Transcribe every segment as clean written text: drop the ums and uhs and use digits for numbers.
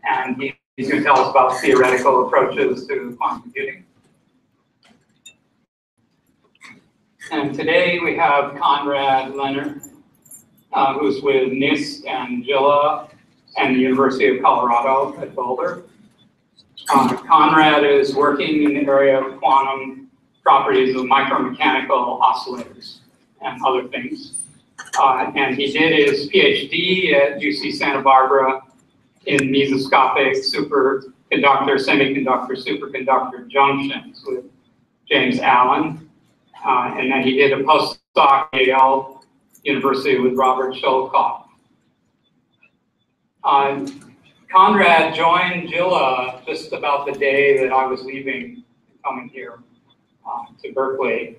and he's going to tell us about theoretical approaches to quantum computing. And today we have Konrad Lehnert, who's with NIST and JILA and the University of Colorado at Boulder. Konrad is working in the area of quantum properties of micromechanical oscillators and other things. And he did his PhD at UC Santa Barbara in mesoscopic semiconductor superconductor junctions with James Allen. And then he did a postdoc at Yale University with Robert Sholkoff. Konrad joined JILA just about the day that I was leaving, coming here to Berkeley.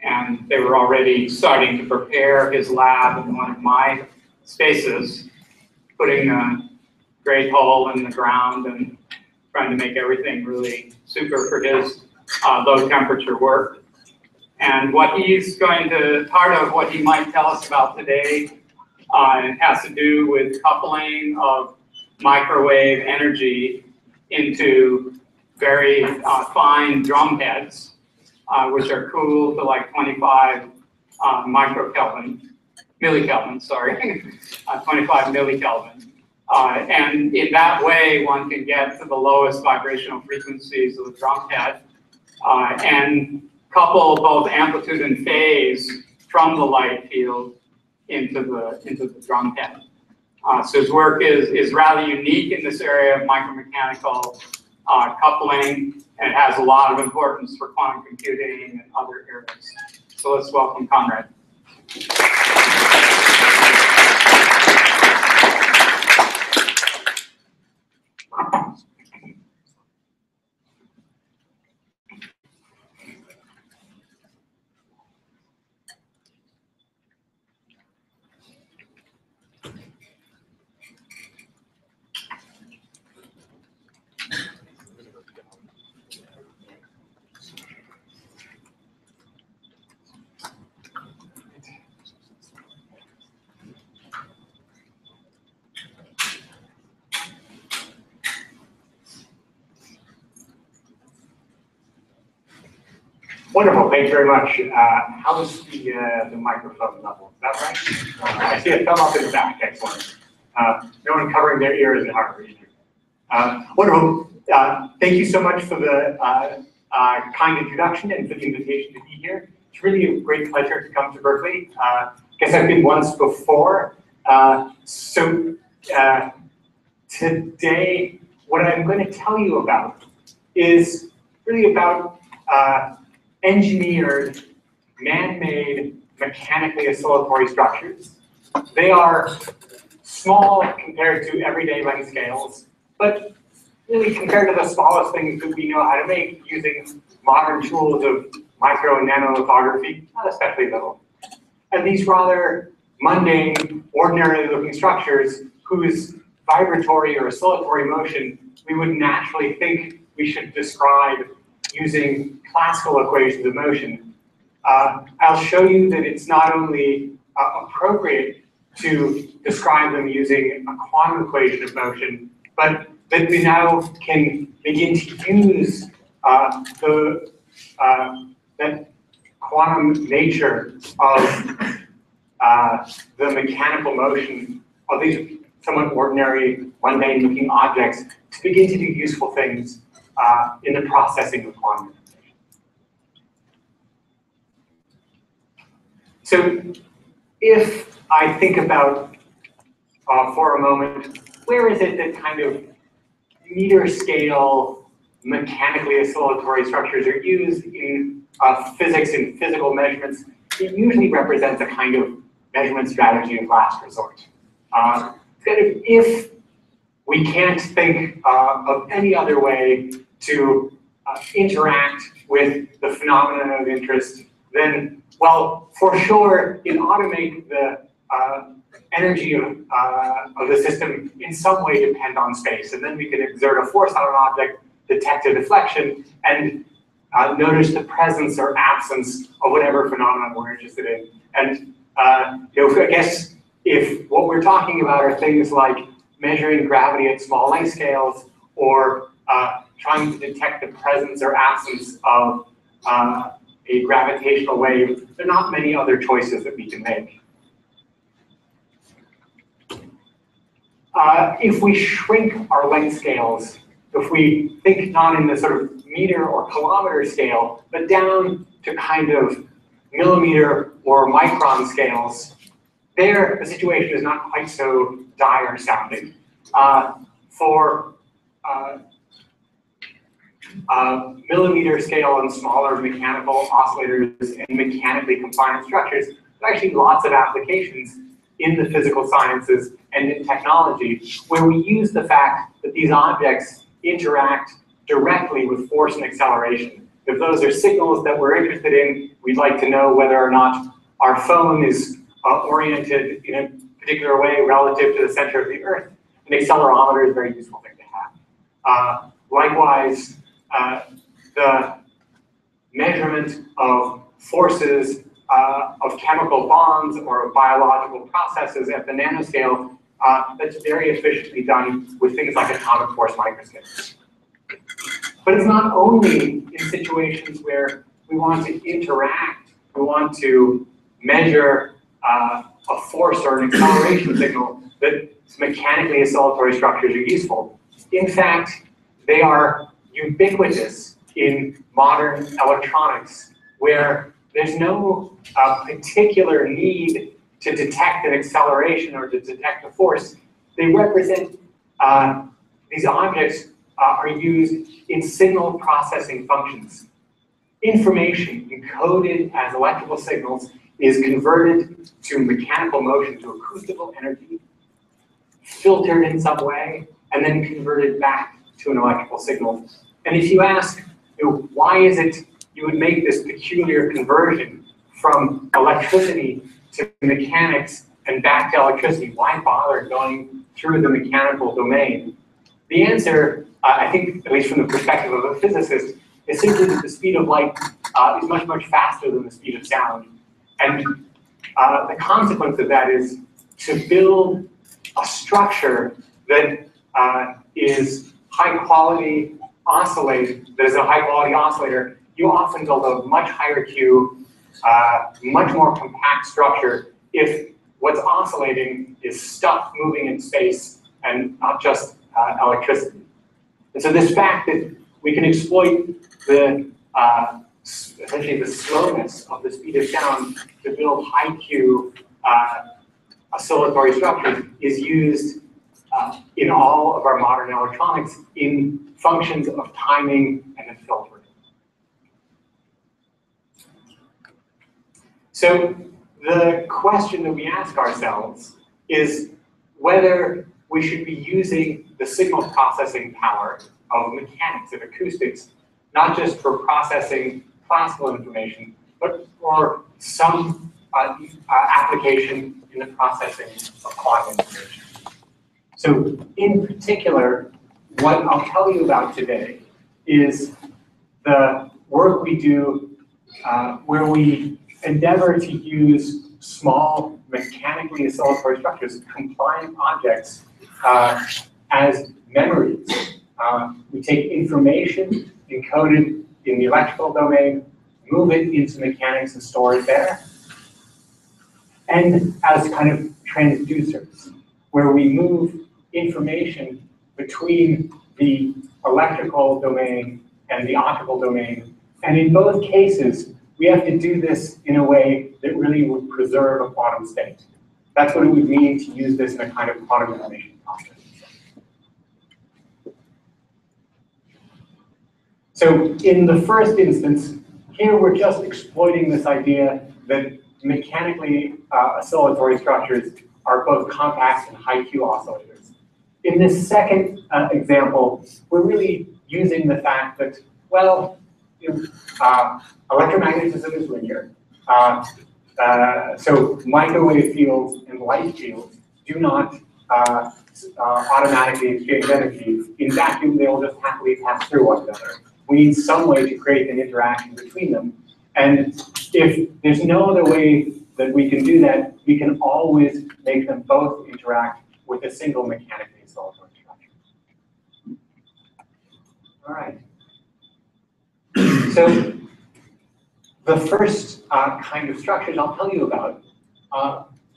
And they were already starting to prepare his lab in one of my spaces, putting a great hole in the ground and trying to make everything really super for his low temperature work. And what he's going to, part of what he might tell us about today has to do with coupling of microwave energy into very fine drum heads, which are cooled to like 25 millikelvin, sorry, 25 millikelvin. And in that way, one can get to the lowest vibrational frequencies of the drum head and couple both amplitude and phase from the light field into the drum head. So his work is rather unique in this area of micromechanical coupling, and it has a lot of importance for quantum computing and other areas. So let's welcome Konrad. Wonderful, thank you very much. How's the microphone level? Is that right? I see a thumb up in the back, excellent. No one covering their ears at Harvard either. Wonderful, thank you so much for the kind introduction and for the invitation to be here. It's really a great pleasure to come to Berkeley. Guess I've been once before. Today, what I'm going to tell you about is really about engineered, man-made, mechanically oscillatory structures. They are small compared to everyday length scales, but really compared to the smallest things that we know how to make using modern tools of micro and nano lithography, not especially little. And these rather mundane, ordinary looking structures whose vibratory or oscillatory motion we would naturally think we should describe using classical equations of motion. I'll show you that it's not only appropriate to describe them using a quantum equation of motion, but that we now can begin to use that quantum nature of the mechanical motion of these somewhat ordinary, mundane-looking objects to begin to do useful things in the processing of quantum information. So if I think about, for a moment, where is it that kind of meter scale mechanically oscillatory structures are used in physics and physical measurements, it usually represents a kind of measurement strategy of last resort. If we can't think of any other way to interact with the phenomena of interest, then, well, for sure, it ought to make the energy of the system in some way depend on space. And then we can exert a force on an object, detect a deflection, and notice the presence or absence of whatever phenomenon we're interested in. And I guess if what we're talking about are things like measuring gravity at small length scales, or trying to detect the presence or absence of a gravitational wave. There are not many other choices that we can make. If we shrink our length scales, if we think not in the sort of meter or kilometer scale, but down to kind of millimeter or micron scales, there the situation is not quite so dire sounding. For millimeter scale and smaller mechanical oscillators and mechanically compliant structures, there are actually lots of applications in the physical sciences and in technology where we use the fact that these objects interact directly with force and acceleration. If those are signals that we're interested in, we'd like to know whether or not our phone is oriented in a particular way relative to the center of the Earth. An accelerometer is a very useful thing to have. Likewise, the measurement of forces of chemical bonds or of biological processes at the nanoscale, that's very efficiently done with things like atomic force microscopes. But it's not only in situations where we want to interact, we want to measure a force or an acceleration signal that mechanically oscillatory structures are useful. In fact, they are ubiquitous in modern electronics, where there's no particular need to detect an acceleration or to detect a force. They represent, these objects are used in signal processing functions. Information encoded as electrical signals is converted to mechanical motion, to acoustical energy, filtered in some way, and then converted back to an electrical signal. And if you ask, why is it you would make this peculiar conversion from electricity to mechanics and back to electricity? Why bother going through the mechanical domain? The answer, I think, at least from the perspective of a physicist, is simply that the speed of light is much, much faster than the speed of sound. And the consequence of that is to build a structure that is high quality oscillated, that is a high quality oscillator, you often build a much higher Q, much more compact structure if what's oscillating is stuff moving in space and not just electricity. And so this fact that we can exploit the essentially the slowness of the speed of sound to build high Q oscillatory structures is used in all of our modern electronics in functions of timing and in filtering. So the question that we ask ourselves is whether we should be using the signal processing power of mechanics, of acoustics, not just for processing classical information, but for some application in the processing of quantum information. So in particular, what I'll tell you about today is the work we do where we endeavor to use small mechanically oscillatory structures, compliant objects, as memories. We take information encoded in the electrical domain, move it into mechanics and store it there, and as kind of transducers, where we move information between the electrical domain and the optical domain. And in both cases, we have to do this in a way that really would preserve a quantum state. That's what it would mean to use this in a kind of quantum information process. So in the first instance, here we're just exploiting this idea that mechanically oscillatory structures are both compact and high Q oscillators. In this second example, we're really using the fact that, well, electromagnetism is linear. So microwave fields and light fields do not automatically exchange energy. In vacuum, they will just happily pass through one another. We need some way to create an interaction between them. And if there's no other way that we can do that, we can always make them both interact with a single mechanically oscillatory All right. So the first kind of structures I'll tell you about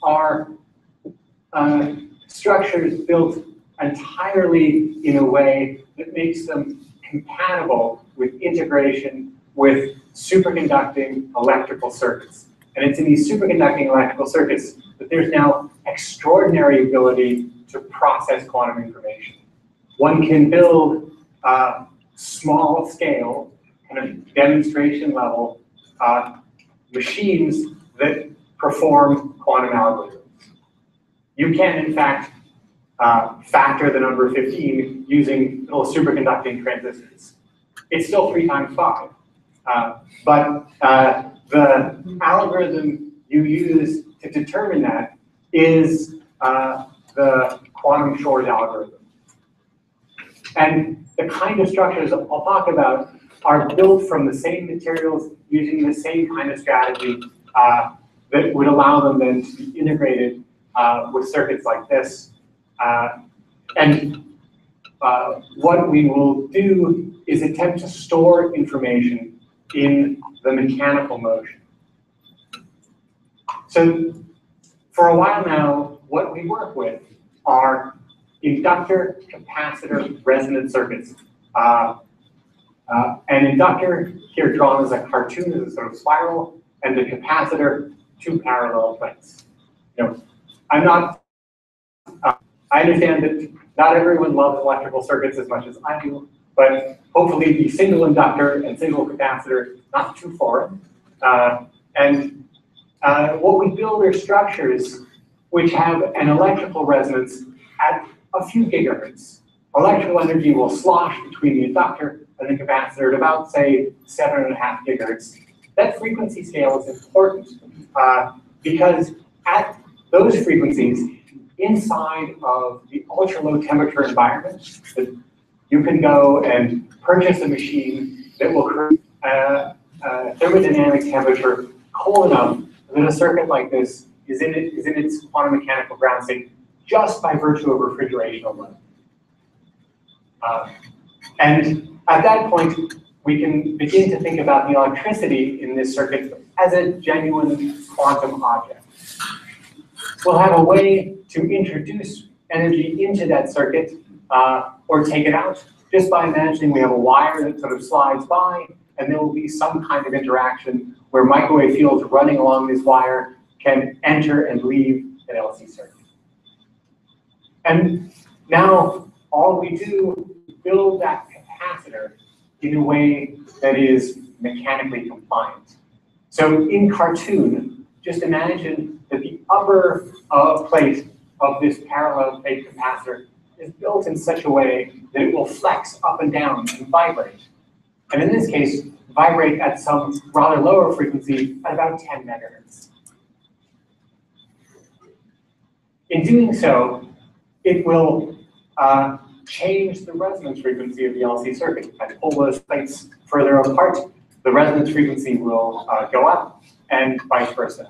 are structures built entirely in a way that makes them compatible with integration with superconducting electrical circuits. And it's in these superconducting electrical circuits that there's now extraordinary ability to process quantum information. One can build small scale, kind of demonstration level machines that perform quantum algorithms. You can, in fact, factor the number 15 using little superconducting transistors. It's still 3 times 5. But the algorithm you use to determine that is the quantum Shor's algorithm. And the kind of structures I'll talk about are built from the same materials using the same kind of strategy that would allow them then to be integrated with circuits like this. What we will do is attempt to store information in the mechanical motion. So for a while now, what we work with are inductor, capacitor, resonant circuits. An inductor, here drawn as a cartoon, as a sort of spiral, and the capacitor, 2 parallel plates. You know, I understand that not everyone loves electrical circuits as much as I do, but hopefully the single inductor and single capacitor, not too foreign. What we build are structures which have an electrical resonance at a few gigahertz. Electrical energy will slosh between the inductor and the capacitor at about, say, 7.5 gigahertz. That frequency scale is important because at those frequencies, inside of the ultra-low temperature environment, that you can go and purchase a machine that will create a thermodynamic temperature cold enough that a circuit like this is in its quantum mechanical ground state just by virtue of refrigeration alone. And at that point, we can begin to think about the electricity in this circuit as a genuine quantum object. We'll have a way to introduce energy into that circuit or take it out just by imagining we have a wire that sort of slides by, and there will be some kind of interaction where microwave fields running along this wire can enter and leave an LC circuit. And now all we do is build that capacitor in a way that is mechanically compliant. So in cartoon, just imagine that the upper plate of this parallel plate capacitor is built in such a way that it will flex up and down and vibrate. And in this case, vibrate at some rather lower frequency at about 10 megahertz. In doing so, it will change the resonance frequency of the LC circuit. If I pull those plates further apart, the resonance frequency will go up, and vice versa.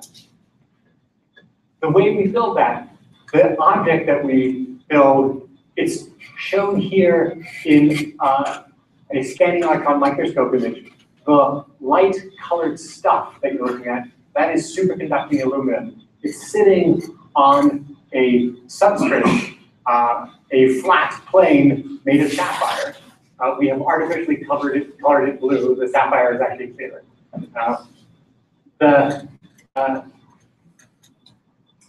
The way we build that, the object that we build, it's shown here in a scanning electron microscope image. The light-colored stuff that you're looking at, that is superconducting aluminum. It's sitting on a substrate, a flat plane made of sapphire. We have artificially colored it blue. The sapphire is actually clear.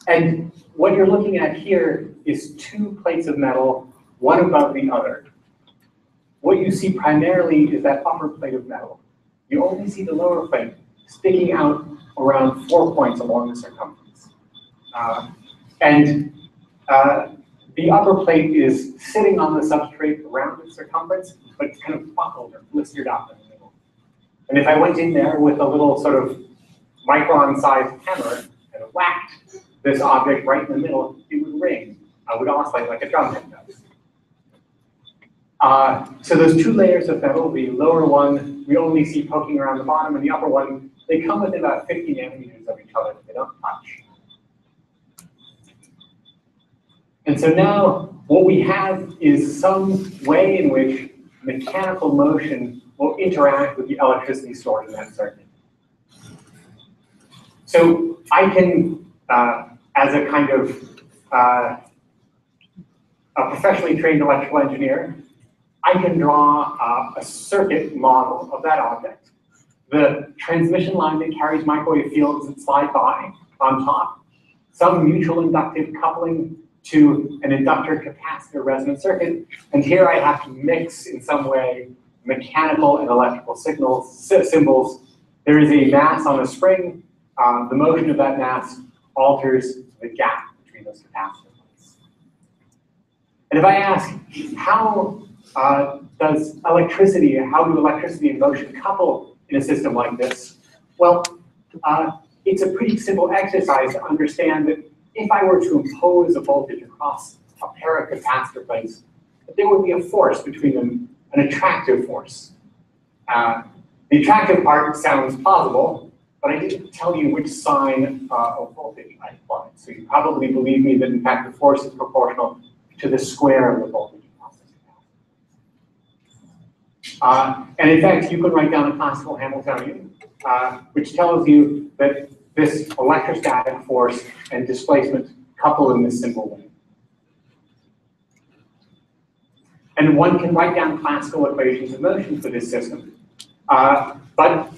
And what you're looking at here is 2 plates of metal, one above the other. What you see primarily is that upper plate of metal. You only see the lower plate sticking out around 4 points along the circumference. The upper plate is sitting on the substrate around the circumference, but it's kind of buckled or blistered up in the middle. And if I went in there with a little sort of micron-sized hammer and whacked this object right in the middle, it would ring. It would oscillate like a drum head does. So those 2 layers of metal, the lower one we only see poking around the bottom, and the upper one, they come within about 50 nanometers of each other. They don't touch. And so now what we have is some way in which mechanical motion will interact with the electricity stored in that circuit. So I can, as a kind of a professionally trained electrical engineer, I can draw a circuit model of that object. The transmission line that carries microwave fields that slide by on top, some mutual inductive coupling to an inductor capacitor resonant circuit, and here I have to mix in some way mechanical and electrical symbols. There is a mass on a spring. The motion of that mass alters the gap between those capacitor plates. And if I ask, how do electricity and motion couple in a system like this? Well, it's a pretty simple exercise to understand that if I were to impose a voltage across a pair of capacitor plates, that there would be a force between them, an attractive force. The attractive part sounds plausible, but I didn't tell you which sign of voltage I applied. So you probably believe me that in fact the force is proportional to the square of the voltage across this capacitor. And in fact, you can write down a classical Hamiltonian, which tells you that this electrostatic force and displacement couple in this simple way. And one can write down classical equations of motion for this system. But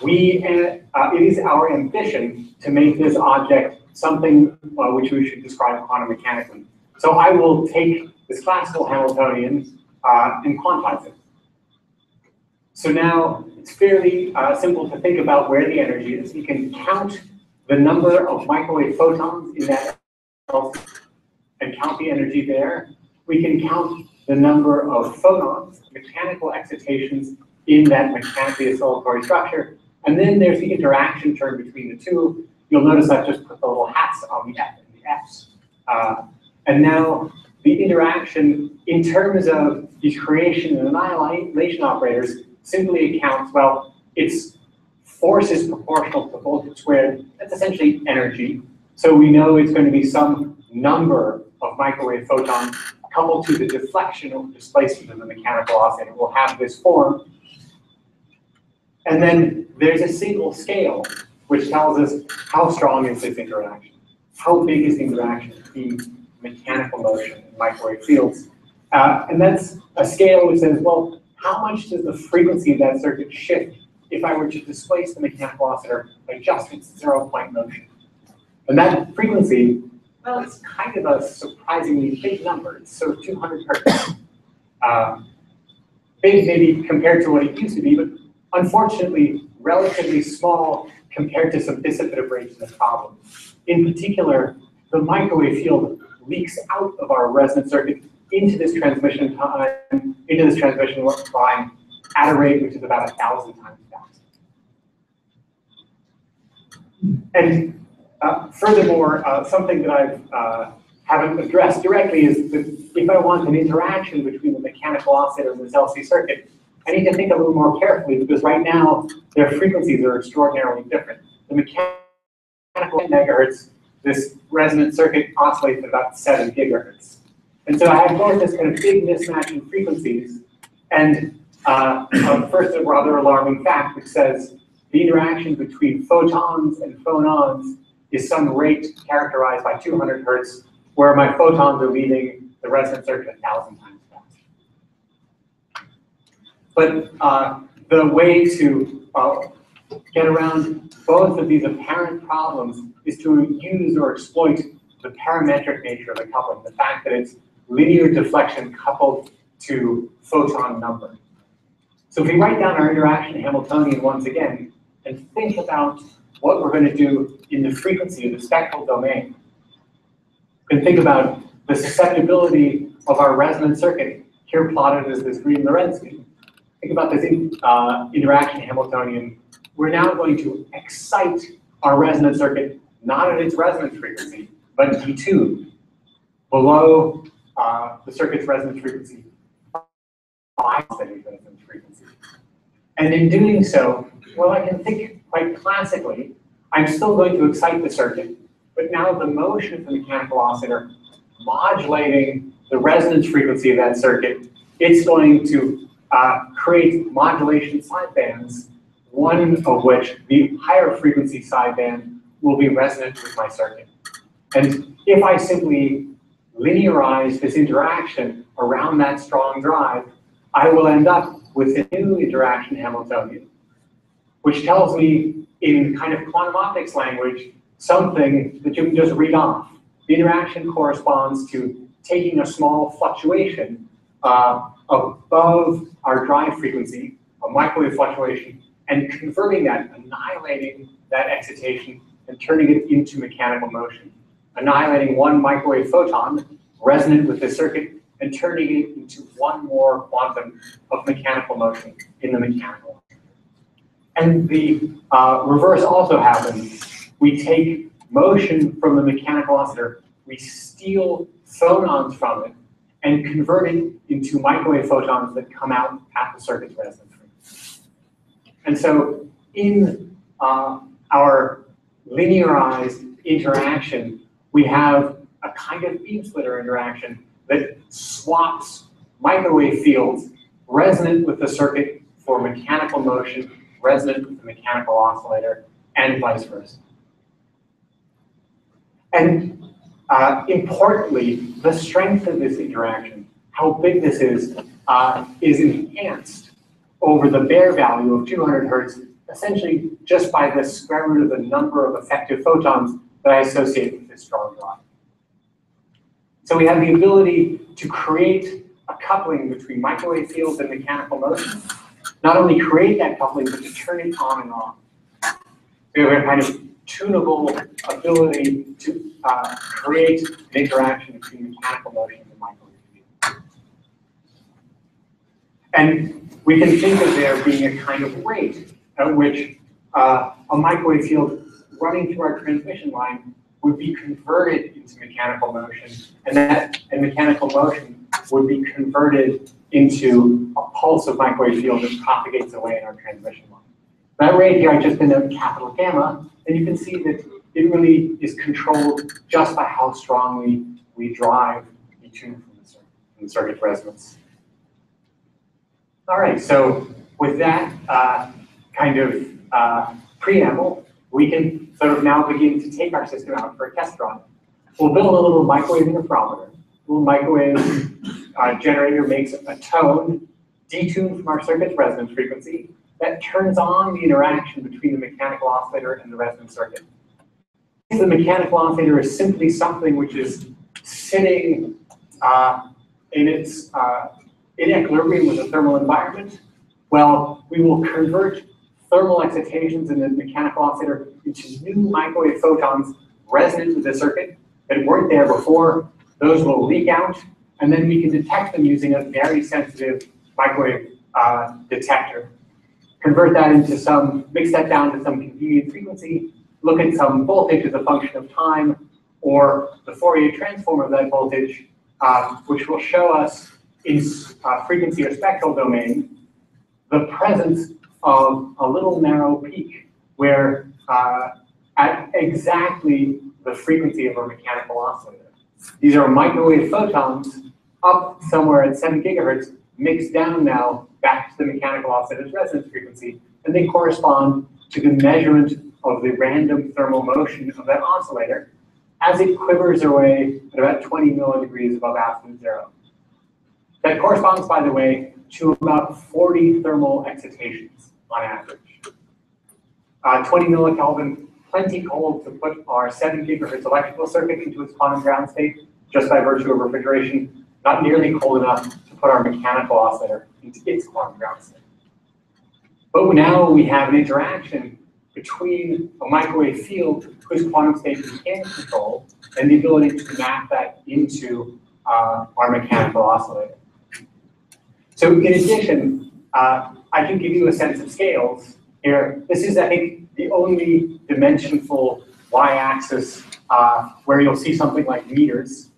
it is our ambition to make this object something which we should describe quantum mechanically. So I will take this classical Hamiltonian and quantize it. So now it's fairly simple to think about where the energy is. You can count the number of microwave photons in that and count the energy there. We can count the number of phonons, mechanical excitations in that mechanically oscillatory structure. And then there's the interaction term between the two. You'll notice I've just put the little hats on the F and the F's. And now the interaction in terms of these creation and annihilation operators simply accounts, well, its force is proportional to voltage squared. That's essentially energy. So we know it's going to be some number of microwave photons coupled to the deflection or displacement of the mechanical oscillator will have this form. And then there's a single scale which tells us how strong is this interaction, how big is the interaction between mechanical motion and microwave fields. And that's a scale which says, well, how much does the frequency of that circuit shift if I were to displace the mechanical oscillator by just its 0-point motion? And that frequency, well, it's kind of a surprisingly big number. It's sort of 200 hertz. Big maybe compared to what it used to be, but unfortunately relatively small compared to some dissipative rates in the problem. In particular, the microwave field leaks out of our resonant circuit into this transmission line at a rate which is about 1,000 times faster. And furthermore, something that I haven't addressed directly is that if I want an interaction between the mechanical oscillator and this LC circuit, I need to think a little more carefully because right now their frequencies are extraordinarily different. The mechanical 10 megahertz, this resonant circuit oscillates at about 7 gigahertz. And so I have both this kind of big mismatch in frequencies and first a rather alarming fact which says the interaction between photons and phonons is some rate characterized by 200 hertz where my photons are leaving the resonant circuit 1,000 times faster. But the way to get around both of these apparent problems is to use or exploit the parametric nature of the coupling, the fact that it's linear deflection coupled to photon number. So if we write down our interaction Hamiltonian once again and think about what we're going to do in the frequency of the spectral domain, and think about the susceptibility of our resonant circuit, here plotted as this green Lorentz. Think about this interaction Hamiltonian. We're now going to excite our resonant circuit not at its resonance frequency, but T2, below the circuit's resonance frequency, resonance frequency. And in doing so, well, I can think quite classically, I'm still going to excite the circuit, but now the motion of the mechanical oscillator modulating the resonance frequency of that circuit, it's going to create modulation sidebands, one of which, the higher frequency sideband, will be resonant with my circuit. And if I simply linearize this interaction around that strong drive, I will end up with a new interaction Hamiltonian, which tells me in kind of quantum optics language something that you can just read off. The interaction corresponds to taking a small fluctuation above our drive frequency, a microwave fluctuation, and converting that, annihilating that excitation and turning it into mechanical motion. Annihilating one microwave photon resonant with the circuit and turning it into one more quantum of mechanical motion in the mechanical. And the reverse also happens. We take motion from the mechanical oscillator, we steal phonons from it, and convert it into microwave photons that come out at the circuit's resonance frequency. And so in our linearized interaction, we have a kind of beam splitter interaction that swaps microwave fields resonant with the circuit for mechanical motion, resonant with the mechanical oscillator, and vice versa. And importantly, the strength of this interaction, how big this is enhanced over the bare value of 200 hertz, essentially just by the square root of the number of effective photons that I associate with this strong drive. So we have the ability to create a coupling between microwave fields and mechanical motion. Not only create that coupling, but to turn it on and off. We have a kind of tunable ability to create an interaction between mechanical motion and microwave field. And we can think of there being a kind of rate at which a microwave field running through our transmission line would be converted into mechanical motion, and mechanical motion would be converted into a pulse of microwave field that propagates away in our transmission line. That rate here, I just denote capital gamma, and you can see that it really is controlled just by how strongly we drive the tune from the circuit resonance. All right, so with that kind of preamble, we can sort of now begin to take our system out for a test run. We'll build a little microwave interferometer. A little microwave generator makes a tone detuned from our circuit's resonance frequency that turns on the interaction between the mechanical oscillator and the resonance circuit. The mechanical oscillator is simply something which is sitting in equilibrium with the thermal environment. Well, we will convert thermal excitations in the mechanical oscillator into new microwave photons resonant with the circuit that weren't there before. Those will leak out, and then we can detect them using a very sensitive microwave detector. Convert that into mix that down to some convenient frequency, look at some voltage as a function of time, or the Fourier transform of that voltage, which will show us in frequency or spectral domain the presence of a little narrow peak where at exactly the frequency of our mechanical oscillator. These are microwave photons up somewhere at 7 gigahertz, mixed down now back to the mechanical oscillator's resonance frequency, and they correspond to the measurement of the random thermal motion of that oscillator as it quivers away at about 20 milledegrees above absolute zero. That corresponds, by the way, to about 40 thermal excitations on average. 20 millikelvin, plenty cold to put our 7 gigahertz electrical circuit into its quantum ground state, just by virtue of refrigeration, not nearly cold enough to put our mechanical oscillator into its quantum ground state. But now we have an interaction between a microwave field whose quantum state we can control and the ability to map that into our mechanical oscillator. So in addition, I can give you a sense of scales here. This is, I think, the only dimensionful y-axis where you'll see something like meters.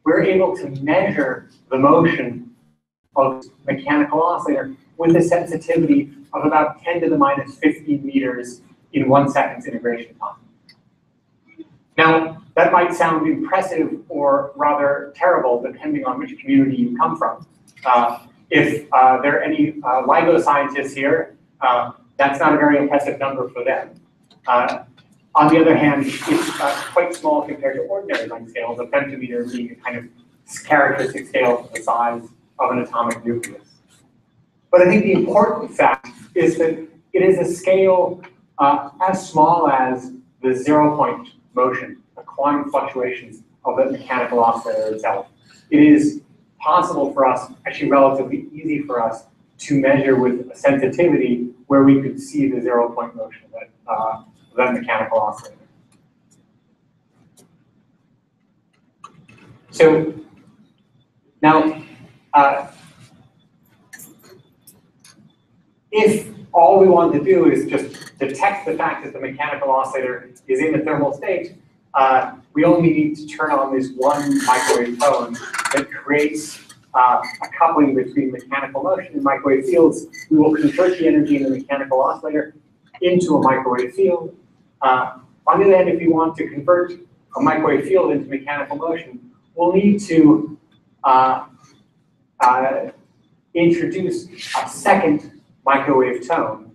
We're able to measure the motion of mechanical oscillator with a sensitivity of about 10 to the minus 15 meters in 1 second's integration time. Now, that might sound impressive or rather terrible, depending on which community you come from. If there are any LIGO scientists here, that's not a very impressive number for them. On the other hand, it's quite small compared to ordinary length scales, a femtometer being a kind of characteristic scale for the size of an atomic nucleus. But I think the important fact is that it is a scale as small as the zero-point motion, the quantum fluctuations of the mechanical oscillator itself. It is possible for us, actually relatively easy for us, to measure with a sensitivity where we could see the zero-point motion of that mechanical oscillator. So now, if all we want to do is just detect the fact that the mechanical oscillator is in a thermal state, we only need to turn on this one microwave tone that creates a coupling between mechanical motion and microwave fields. We will convert the energy in the mechanical oscillator into a microwave field. On the other hand, if we want to convert a microwave field into mechanical motion, we'll need to introduce a second microwave tone.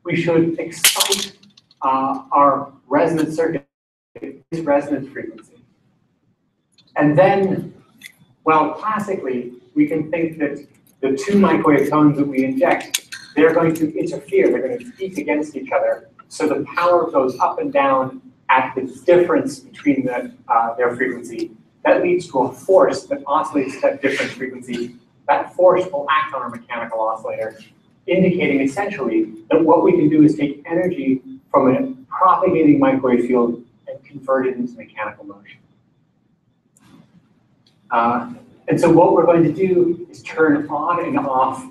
We should excite our resonance circuit at this resonance frequency. And then, well, classically, we can think that the two microwave tones that we inject, they're going to interfere, they're going to beat against each other. So the power goes up and down at the difference between their frequency. That leads to a force that oscillates at that different frequency. That force will act on our mechanical oscillator, indicating essentially that what we can do is take energy from a propagating microwave field and convert it into mechanical motion. And so what we're going to do is turn on and off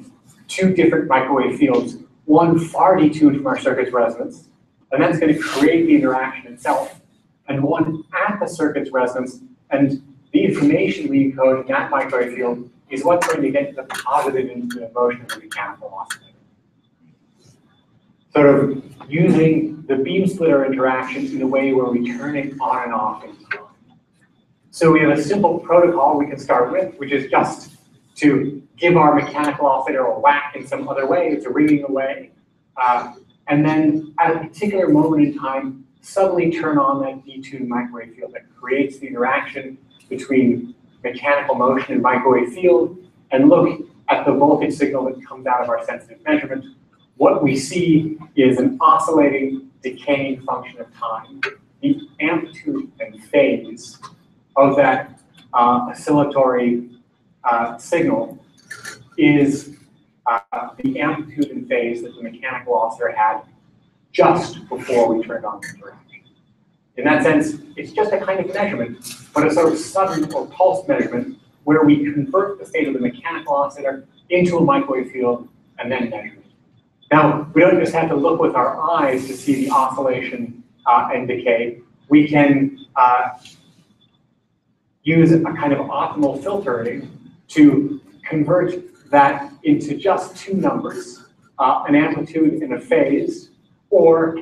two different microwave fields, one far detuned from our circuit's resonance, and that's going to create the interaction itself, and one at the circuit's resonance, and the information we encode in that microwave field is what's going to get deposited into the motion of the mechanical oscillator. Sort of using the beam splitter interaction in a way where we turn it on and off in time. So we have a simple protocol we can start with, which is just to give our mechanical oscillator a whack in some other way. It's a ringing away. And then at a particular moment in time, suddenly turn on that detuned microwave field that creates the interaction between mechanical motion and microwave field, and look at the voltage signal that comes out of our sensitive measurement. What we see is an oscillating, decaying function of time. The amplitude and phase of that oscillatory signal is the amplitude and phase that the mechanical oscillator had just before we turned on the interaction. In that sense, it's just a kind of measurement, but a sort of sudden or pulse measurement where we convert the state of the mechanical oscillator into a microwave field and then measure it. Now, we don't just have to look with our eyes to see the oscillation and decay. We can use a kind of optimal filtering to convert that into just two numbers, an amplitude and a phase, or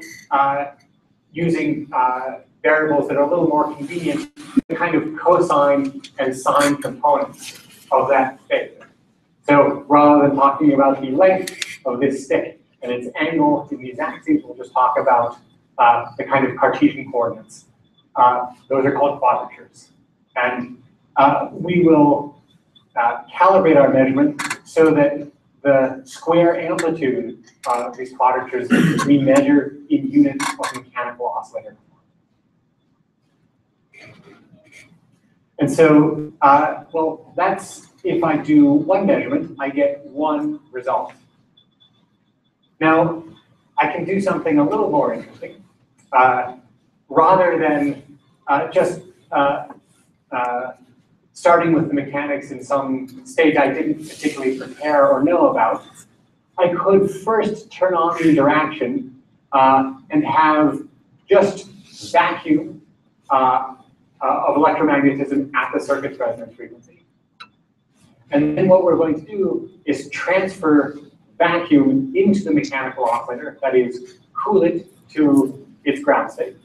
using variables that are a little more convenient, the kind of cosine and sine components of that phase. So rather than talking about the length of this stick and its angle in these axes, we'll just talk about the kind of Cartesian coordinates. Those are called quadratures. And we will calibrate our measurement so that the square amplitude of these quadratures we measure in units of mechanical oscillator. And so, well, that's if I do one measurement, I get one result. Now, I can do something a little more interesting. Rather than just starting with the mechanics in some state I didn't particularly prepare or know about, I could first turn on the interaction and have just vacuum of electromagnetism at the circuit's resonance frequency. And then what we're going to do is transfer vacuum into the mechanical oscillator, that is, cool it to its ground state.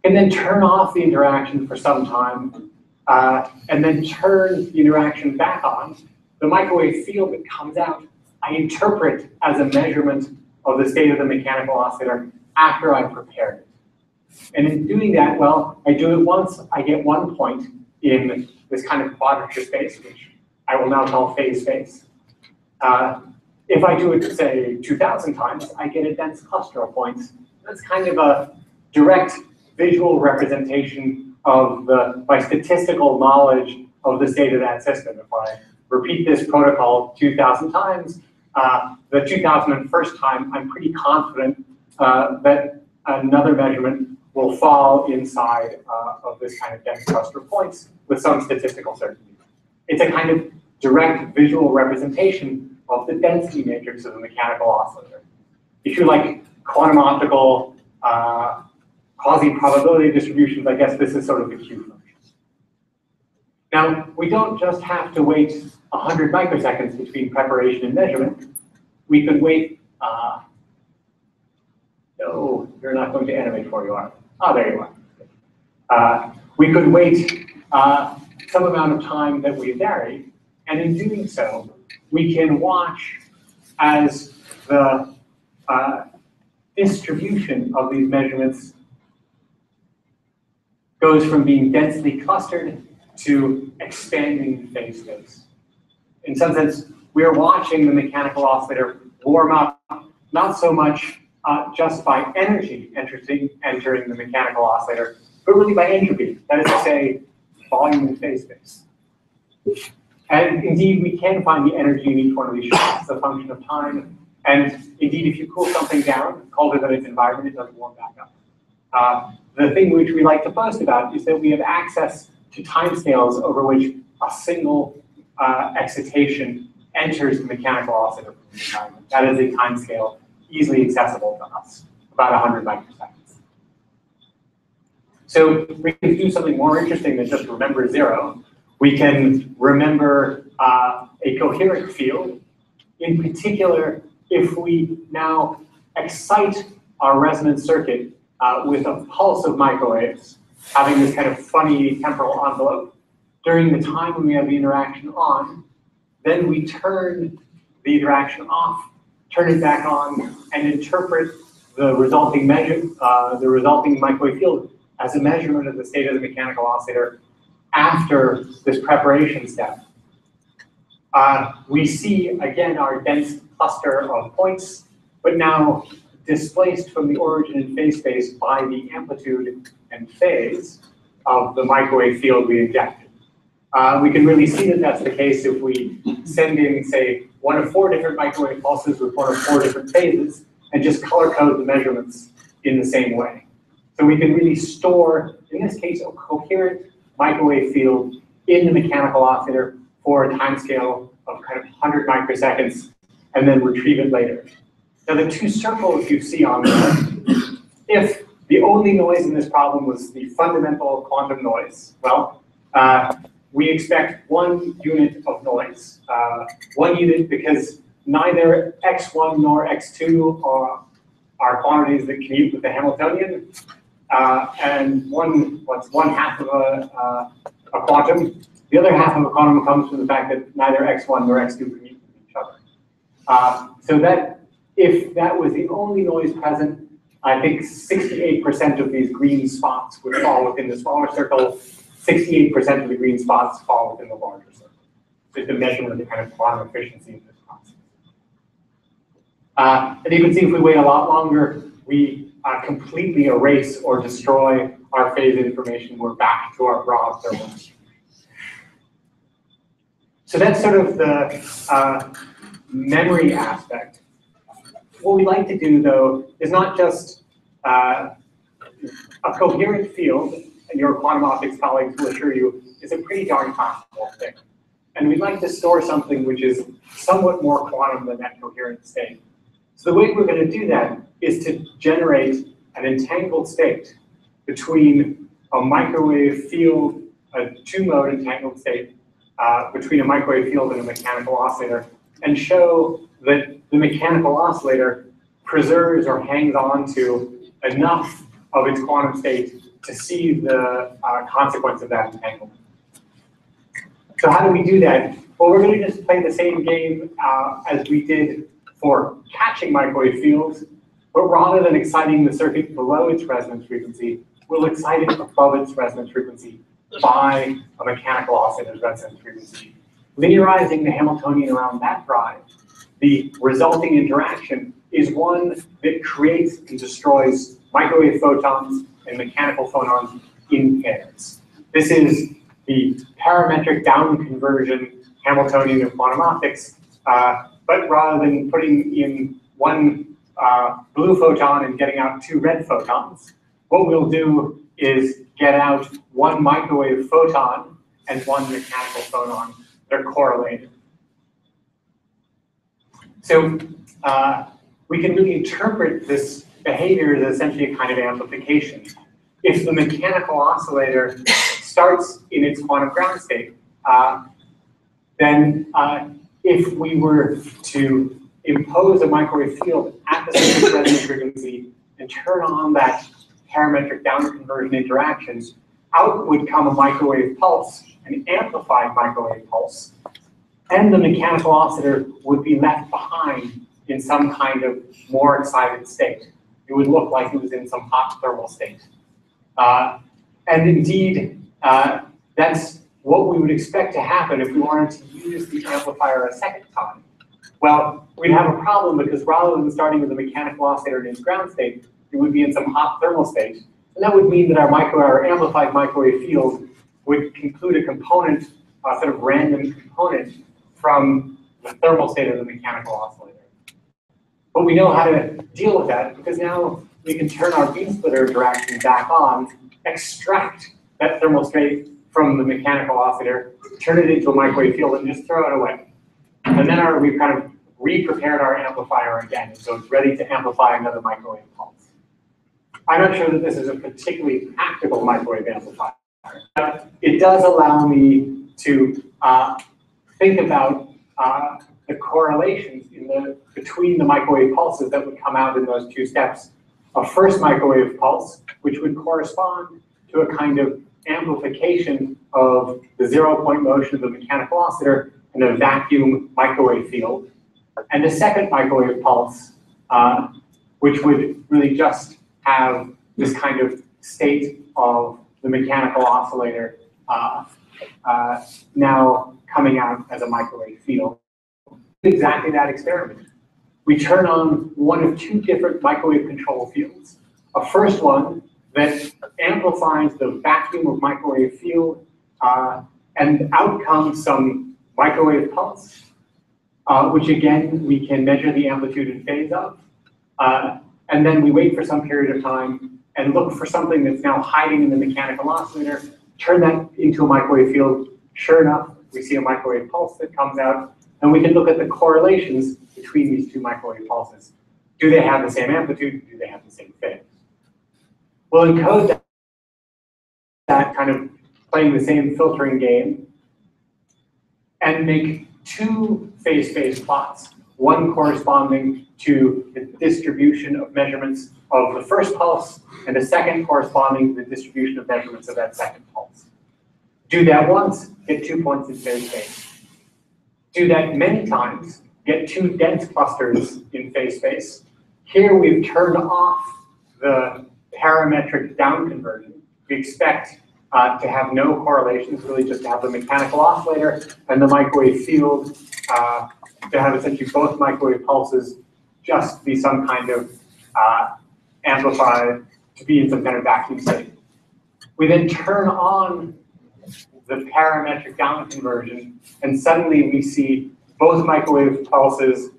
And then turn off the interaction for some time, and then turn the interaction back on, the microwave field that comes out, I interpret as a measurement of the state of the mechanical oscillator after I've prepared it. And in doing that, well, I do it once, I get one point in this kind of quadrature space, which I will now call phase space. If I do it, say, 2,000 times, I get a dense cluster of points. That's kind of a direct visual representation of my statistical knowledge of the state of that system. If I repeat this protocol 2,000 times, the 2001st time, I'm pretty confident that another measurement will fall inside of this kind of dense cluster of points with some statistical certainty. It's a kind of direct visual representation of the density matrix of the mechanical oscillator. If you like quantum optical quasi-probability distributions, I guess this is sort of the Q function. Now, we don't just have to wait 100 microseconds between preparation and measurement. We could wait, no, you're not going to animate for you, are you? Oh, there you are. We could wait some amount of time that we vary, and in doing so, we can watch as the distribution of these measurements goes from being densely clustered to expanding phase space. In some sense, we are watching the mechanical oscillator warm up, not so much just by energy entering the mechanical oscillator, but really by entropy, that is to say, volume and phase space. And indeed, we can find the energy in each one of these shocks as a function of time. And indeed, if you cool something down, cold it in its environment, it doesn't warm back up. The thing which we like to boast about is that we have access to timescales over which a single excitation enters the mechanical oscillator from the environment. That is a timescale easily accessible to us, about 100 microseconds. So we can do something more interesting than just remember zero. We can remember a coherent field. In particular, if we now excite our resonance circuit with a pulse of microwaves, having this kind of funny temporal envelope, during the time when we have the interaction on, then we turn the interaction off, turn it back on, and interpret the resulting microwave field as a measurement of the state of the mechanical oscillator after this preparation step. We see, again, our dense cluster of points, but now displaced from the origin in phase space by the amplitude and phase of the microwave field we injected. We can really see that that's the case if we send in, say, one of 4 different microwave pulses with one of 4 different phases and just color code the measurements in the same way. So we can really store, in this case, a coherent microwave field in the mechanical oscillator for a timescale of kind of 100 microseconds and then retrieve it later. Now the 2 circles you see on there, if the only noise in this problem was the fundamental quantum noise, well, we expect 1 unit of noise. 1 unit because neither x1 nor x2 are quantities that commute with the Hamiltonian. And one half of a quantum. The other half of a quantum comes from the fact that neither x1 nor x2 commute with each other. So that if that was the only noise present, I think 68% of these green spots would fall within the smaller circle. 68% of the green spots fall within the larger circle. So it's a measurement of the kind of quantum efficiency of this process. And you can see if we wait a lot longer, we completely erase or destroy our phase information. We're back to our broad thermal distribution. So that's sort of the memory aspect. What we like to do, though, is not just a coherent field, and your quantum optics colleagues will assure you, is a pretty darn possible thing. And we'd like to store something which is somewhat more quantum than that coherent state. So the way we're going to do that is to generate an entangled state between a microwave field, a 2-mode entangled state between a microwave field and a mechanical oscillator, and show that the mechanical oscillator preserves or hangs on to enough of its quantum state to see the consequence of that entanglement. So how do we do that? Well, we're going to just play the same game as we did for catching microwave fields, but rather than exciting the circuit below its resonance frequency, we'll excite it above its resonance frequency by a mechanical oscillator's resonance frequency. Linearizing the Hamiltonian around that drive, the resulting interaction is one that creates and destroys microwave photons and mechanical phonons in pairs. This is the parametric down conversion Hamiltonian of quantum optics, but rather than putting in one blue photon and getting out two red photons, what we'll do is get out one microwave photon and one mechanical phonon. They're correlated. So we can really interpret this behavior as essentially a kind of amplification. If the mechanical oscillator starts in its quantum ground state, then if we were to impose a microwave field at the surface resonance frequency and turn on that parametric down conversion interactions, out would come a microwave pulse, an amplified microwave pulse, and the mechanical oscillator would be left behind in some kind of more excited state. It would look like it was in some hot thermal state. And indeed, that's what we would expect to happen if we wanted to use the amplifier a second time. Well, we'd have a problem because rather than starting with a mechanical oscillator in its ground state, it would be in some hot thermal state. And that would mean that our amplified microwave field would include a component, a sort of random component from the thermal state of the mechanical oscillator. But we know how to deal with that because now we can turn our beam splitter interaction back on, extract that thermal state from the mechanical oscillator, turn it into a microwave field, and just throw it away. And then we've kind of re-prepared our amplifier again, so it's ready to amplify another microwave pulse. I'm not sure that this is a particularly practical microwave amplifier, but it does allow me to think about the correlations between the microwave pulses that would come out in those two steps. A first microwave pulse, which would correspond to a kind of amplification of the zero-point motion of the mechanical oscillator in a vacuum microwave field, and a second microwave pulse, which would really just have this kind of state of the mechanical oscillator now coming out as a microwave field. Exactly that experiment. We turn on one of two different microwave control fields. A first one that amplifies the vacuum of microwave field, and out comes some microwave pulse, which again, we can measure the amplitude and phase of. And then we wait for some period of time and look for something that's now hiding in the mechanical oscillator, turn that into a microwave field. Sure enough, we see a microwave pulse that comes out, and we can look at the correlations between these two microwave pulses. Do they have the same amplitude? Do they have the same phase? We'll encode that kind of playing the same filtering game and make two phase-space plots, one corresponding to the distribution of measurements of the first pulse and a second corresponding to the distribution of measurements of that second pulse. Do that once, get 2 points in phase space. Do that many times, get two dense clusters in phase space. Here we've turned off the parametric down conversion. We expect to have no correlations, really just to have the mechanical oscillator and the microwave field to have essentially both microwave pulses just be some kind of amplified, to be in some kind of vacuum state. We then turn on the parametric down conversion, and suddenly we see both microwave pulses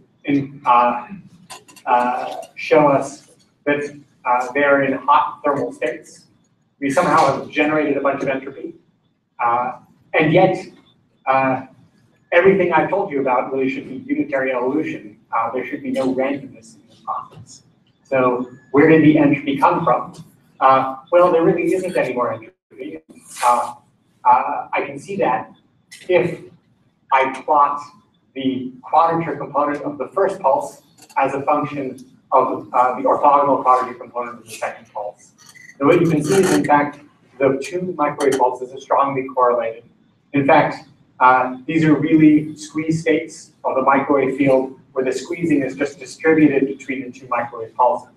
show us that they're in hot thermal states. We somehow have generated a bunch of entropy, and yet everything I've told you about really should be unitary evolution. There should be no randomness in this process. So where did the entropy come from? Well, there really isn't any more entropy. I can see that if I plot the quadrature component of the first pulse as a function of the orthogonal quadrature component of the second pulse. And what you can see is, in fact, the two microwave pulses are strongly correlated. In fact, These are really squeeze states of the microwave field where the squeezing is just distributed between the two microwave pulses.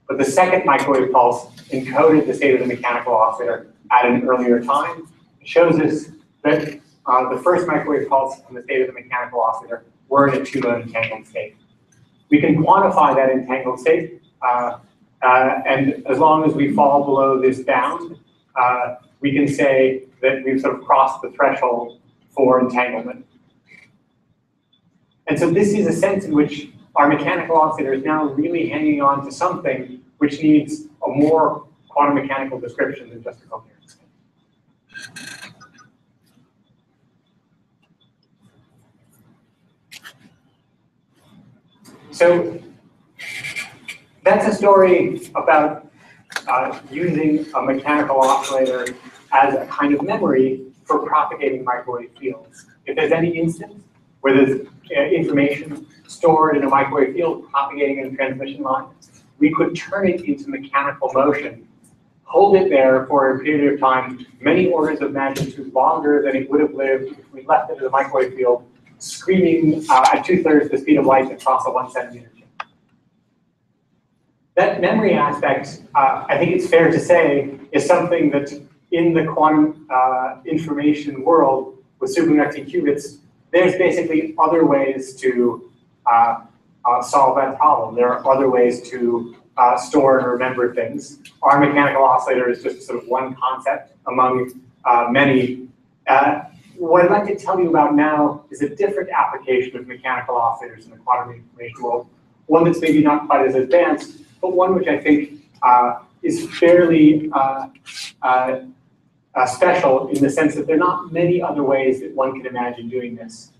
But the second microwave pulse encoded the state of the mechanical oscillator at an earlier time. It shows us that the first microwave pulse and the state of the mechanical oscillator were in a two-mode entangled state. We can quantify that entangled state, and as long as we fall below this bound, we can say that we've sort of crossed the threshold for entanglement. And so this is a sense in which our mechanical oscillator is now really hanging on to something which needs a more quantum mechanical description than just a coherent state. So that's a story about using a mechanical oscillator as a kind of memory for propagating microwave fields. If there's any instance where there's information stored in a microwave field propagating in a transmission line, we could turn it into mechanical motion, hold it there for a period of time, many orders of magnitude longer than it would have lived if we left it in the microwave field, screaming at 2/3 the speed of light across a 1 centimeter chip. That memory aspect, I think it's fair to say, is something that in the quantum information world with superconducting qubits, there's basically other ways to solve that problem. There are other ways to store and remember things. Our mechanical oscillator is just sort of one concept among many. What I'd like to tell you about now is a different application of mechanical oscillators in the quantum information world, one that's maybe not quite as advanced, but one which I think is fairly special in the sense that there are not many other ways that one can imagine doing this.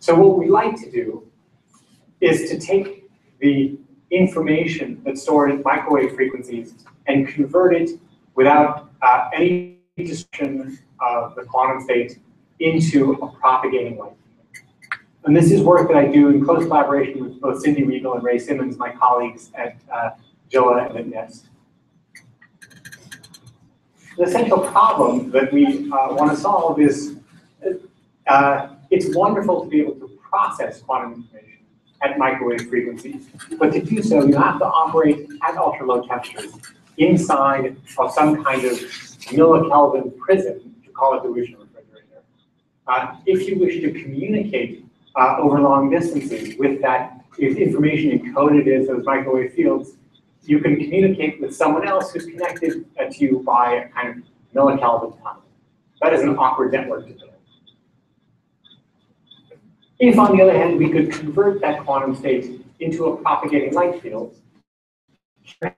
So what we like to do is to take the information that's stored at microwave frequencies and convert it without any disruption of the quantum state into a propagating light. And this is work that I do in close collaboration with both Cindy Regal and Ray Simmons, my colleagues at JILA and at NIST. The essential problem that we want to solve is it's wonderful to be able to process quantum information at microwave frequencies, but to do so, you have to operate at ultra-low temperatures inside of some kind of millikelvin prism, to call it the dilution refrigerator. If you wish to communicate over long distances with that information encoded as those microwave fields, you can communicate with someone else who's connected to you by a kind of millikelvin tunnel. That is an awkward network to build. If, on the other hand, we could convert that quantum state into a propagating light field,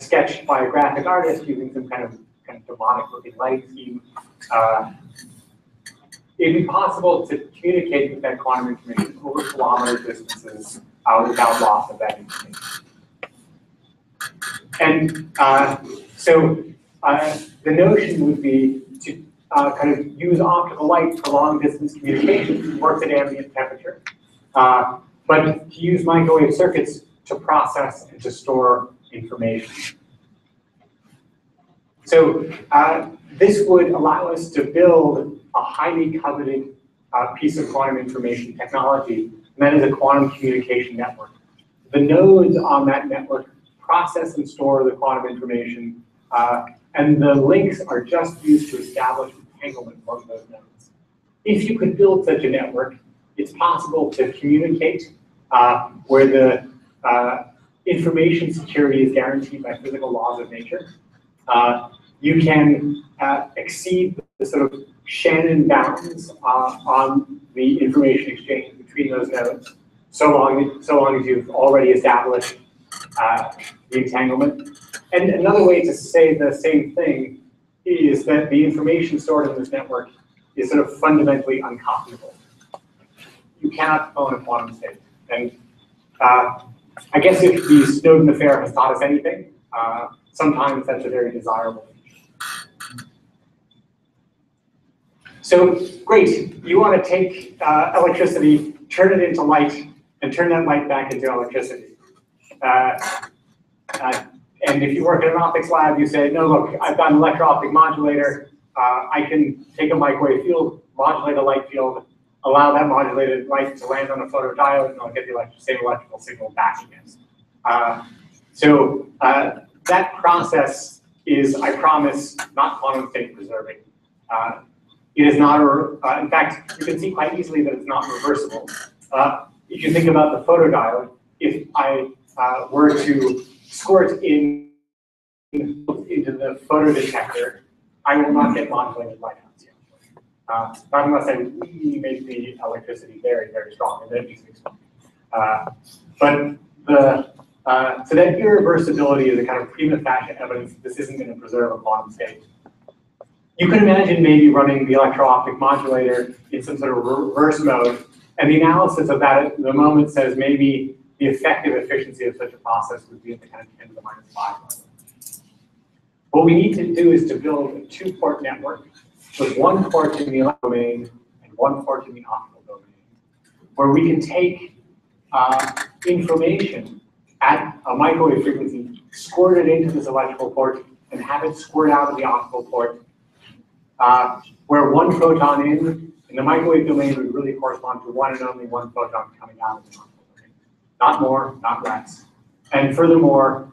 sketched by a graphic artist using some kind of demonic-looking light scheme, it'd be possible to communicate with that quantum information over kilometer distances without loss of that information. And so the notion would be to kind of use optical light for long-distance communication. It works at ambient temperature, but to use microwave circuits to process and to store information. So this would allow us to build a highly coveted piece of quantum information technology, and that is a quantum communication network. The nodes on that network process and store the quantum information, and the links are just used to establish entanglement among those nodes. If you could build such a network, it's possible to communicate where the information security is guaranteed by physical laws of nature. You can exceed the sort of Shannon bounds on the information exchange between those nodes, so long as you've already established the entanglement. And another way to say the same thing is that the information stored in this network is sort of fundamentally uncopyable. You cannot clone a quantum state. And I guess if the Snowden affair has taught us anything, sometimes that's a very desirable feature. So great, you want to take electricity, turn it into light, and turn that light back into electricity. And if you work in an optics lab, you say, no, look, I've got an electro-optic modulator. I can take a microwave field, modulate a light field, allow that modulated light to land on a photodiode, and I'll get the same electrical signal back again. That process is, I promise, not quantum state preserving. It is not, in fact, you can see quite easily that it's not reversible. If you think about the photodiode, if I were to squirt into the photodetector, I will not get modulated light out. Not unless I really make the electricity very, very strong, and then it needs to explode. So that irreversibility is a kind of prima facie evidence that this isn't going to preserve a quantum state. You can imagine maybe running the electro-optic modulator in some sort of reverse mode, and the analysis of that at the moment says maybe the effective efficiency of such a process would be at the kind of 10 to the minus 5 level. What we need to do is to build a two-port network with one port in the electrical domain and one port in the optical domain, where we can take information at a microwave frequency, squirt it into this electrical port, and have it squirt out of the optical port, where one photon in the microwave domain would really correspond to one and only one photon coming out of the optical domain. Not more, not less. And furthermore,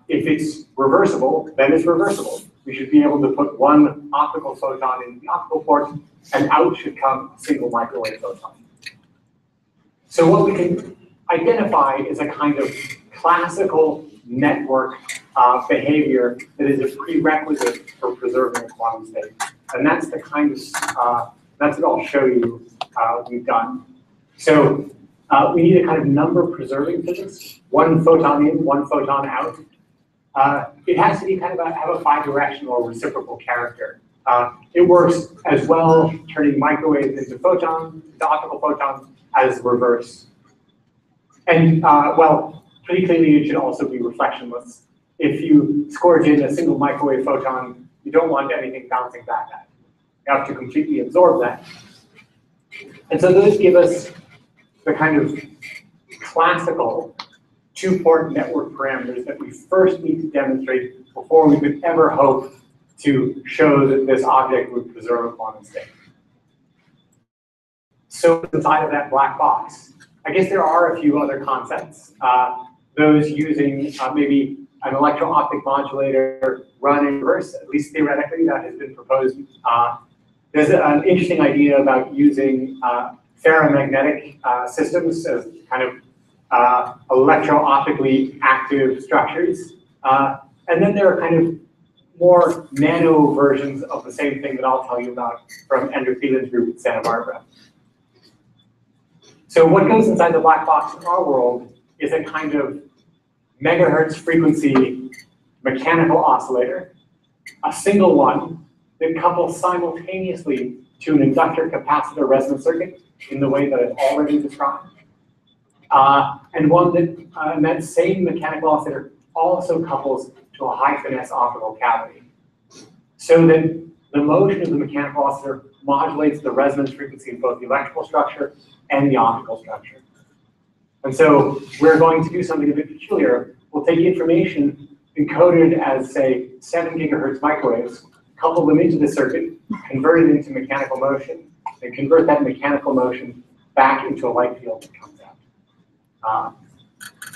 if it's reversible, then it's reversible. We should be able to put one optical photon in the optical port, and out should come a single microwave photon. So what we can identify is a kind of classical network behavior that is a prerequisite for preserving a quantum state. And that's the kind of, that's what I'll show you we've done. So we need a kind of number preserving physics, one photon in, one photon out. It has to be kind of have a bidirectional reciprocal character. It works as well turning microwaves into photons, into optical photons, as reverse. And well, pretty clearly it should also be reflectionless. If you squirt in a single microwave photon, you don't want anything bouncing back at it. You have to completely absorb that. And so those give us the kind of classical two-port network parameters that we first need to demonstrate before we could ever hope to show that this object would preserve a quantum state. So inside of that black box, I guess there are a few other concepts. Those using maybe an electro-optic modulator run in reverse, at least theoretically, that has been proposed. There's an interesting idea about using ferromagnetic systems as kind of electro-optically active structures. And then there are kind of more nano versions of the same thing that I'll tell you about from Andrew Thielen's group at Santa Barbara. So what goes inside the black box in our world is a kind of megahertz frequency mechanical oscillator, a single one that couples simultaneously to an inductor capacitor resonance circuit in the way that I've already described. And one that, and that same mechanical oscillator also couples to a high finesse optical cavity. So that the motion of the mechanical oscillator modulates the resonance frequency of both the electrical structure and the optical structure. And so we're going to do something a bit peculiar. We'll take information encoded as, say, 7 gigahertz microwaves, couple them into the circuit, convert it into mechanical motion, and convert that mechanical motion back into a light field that comes out.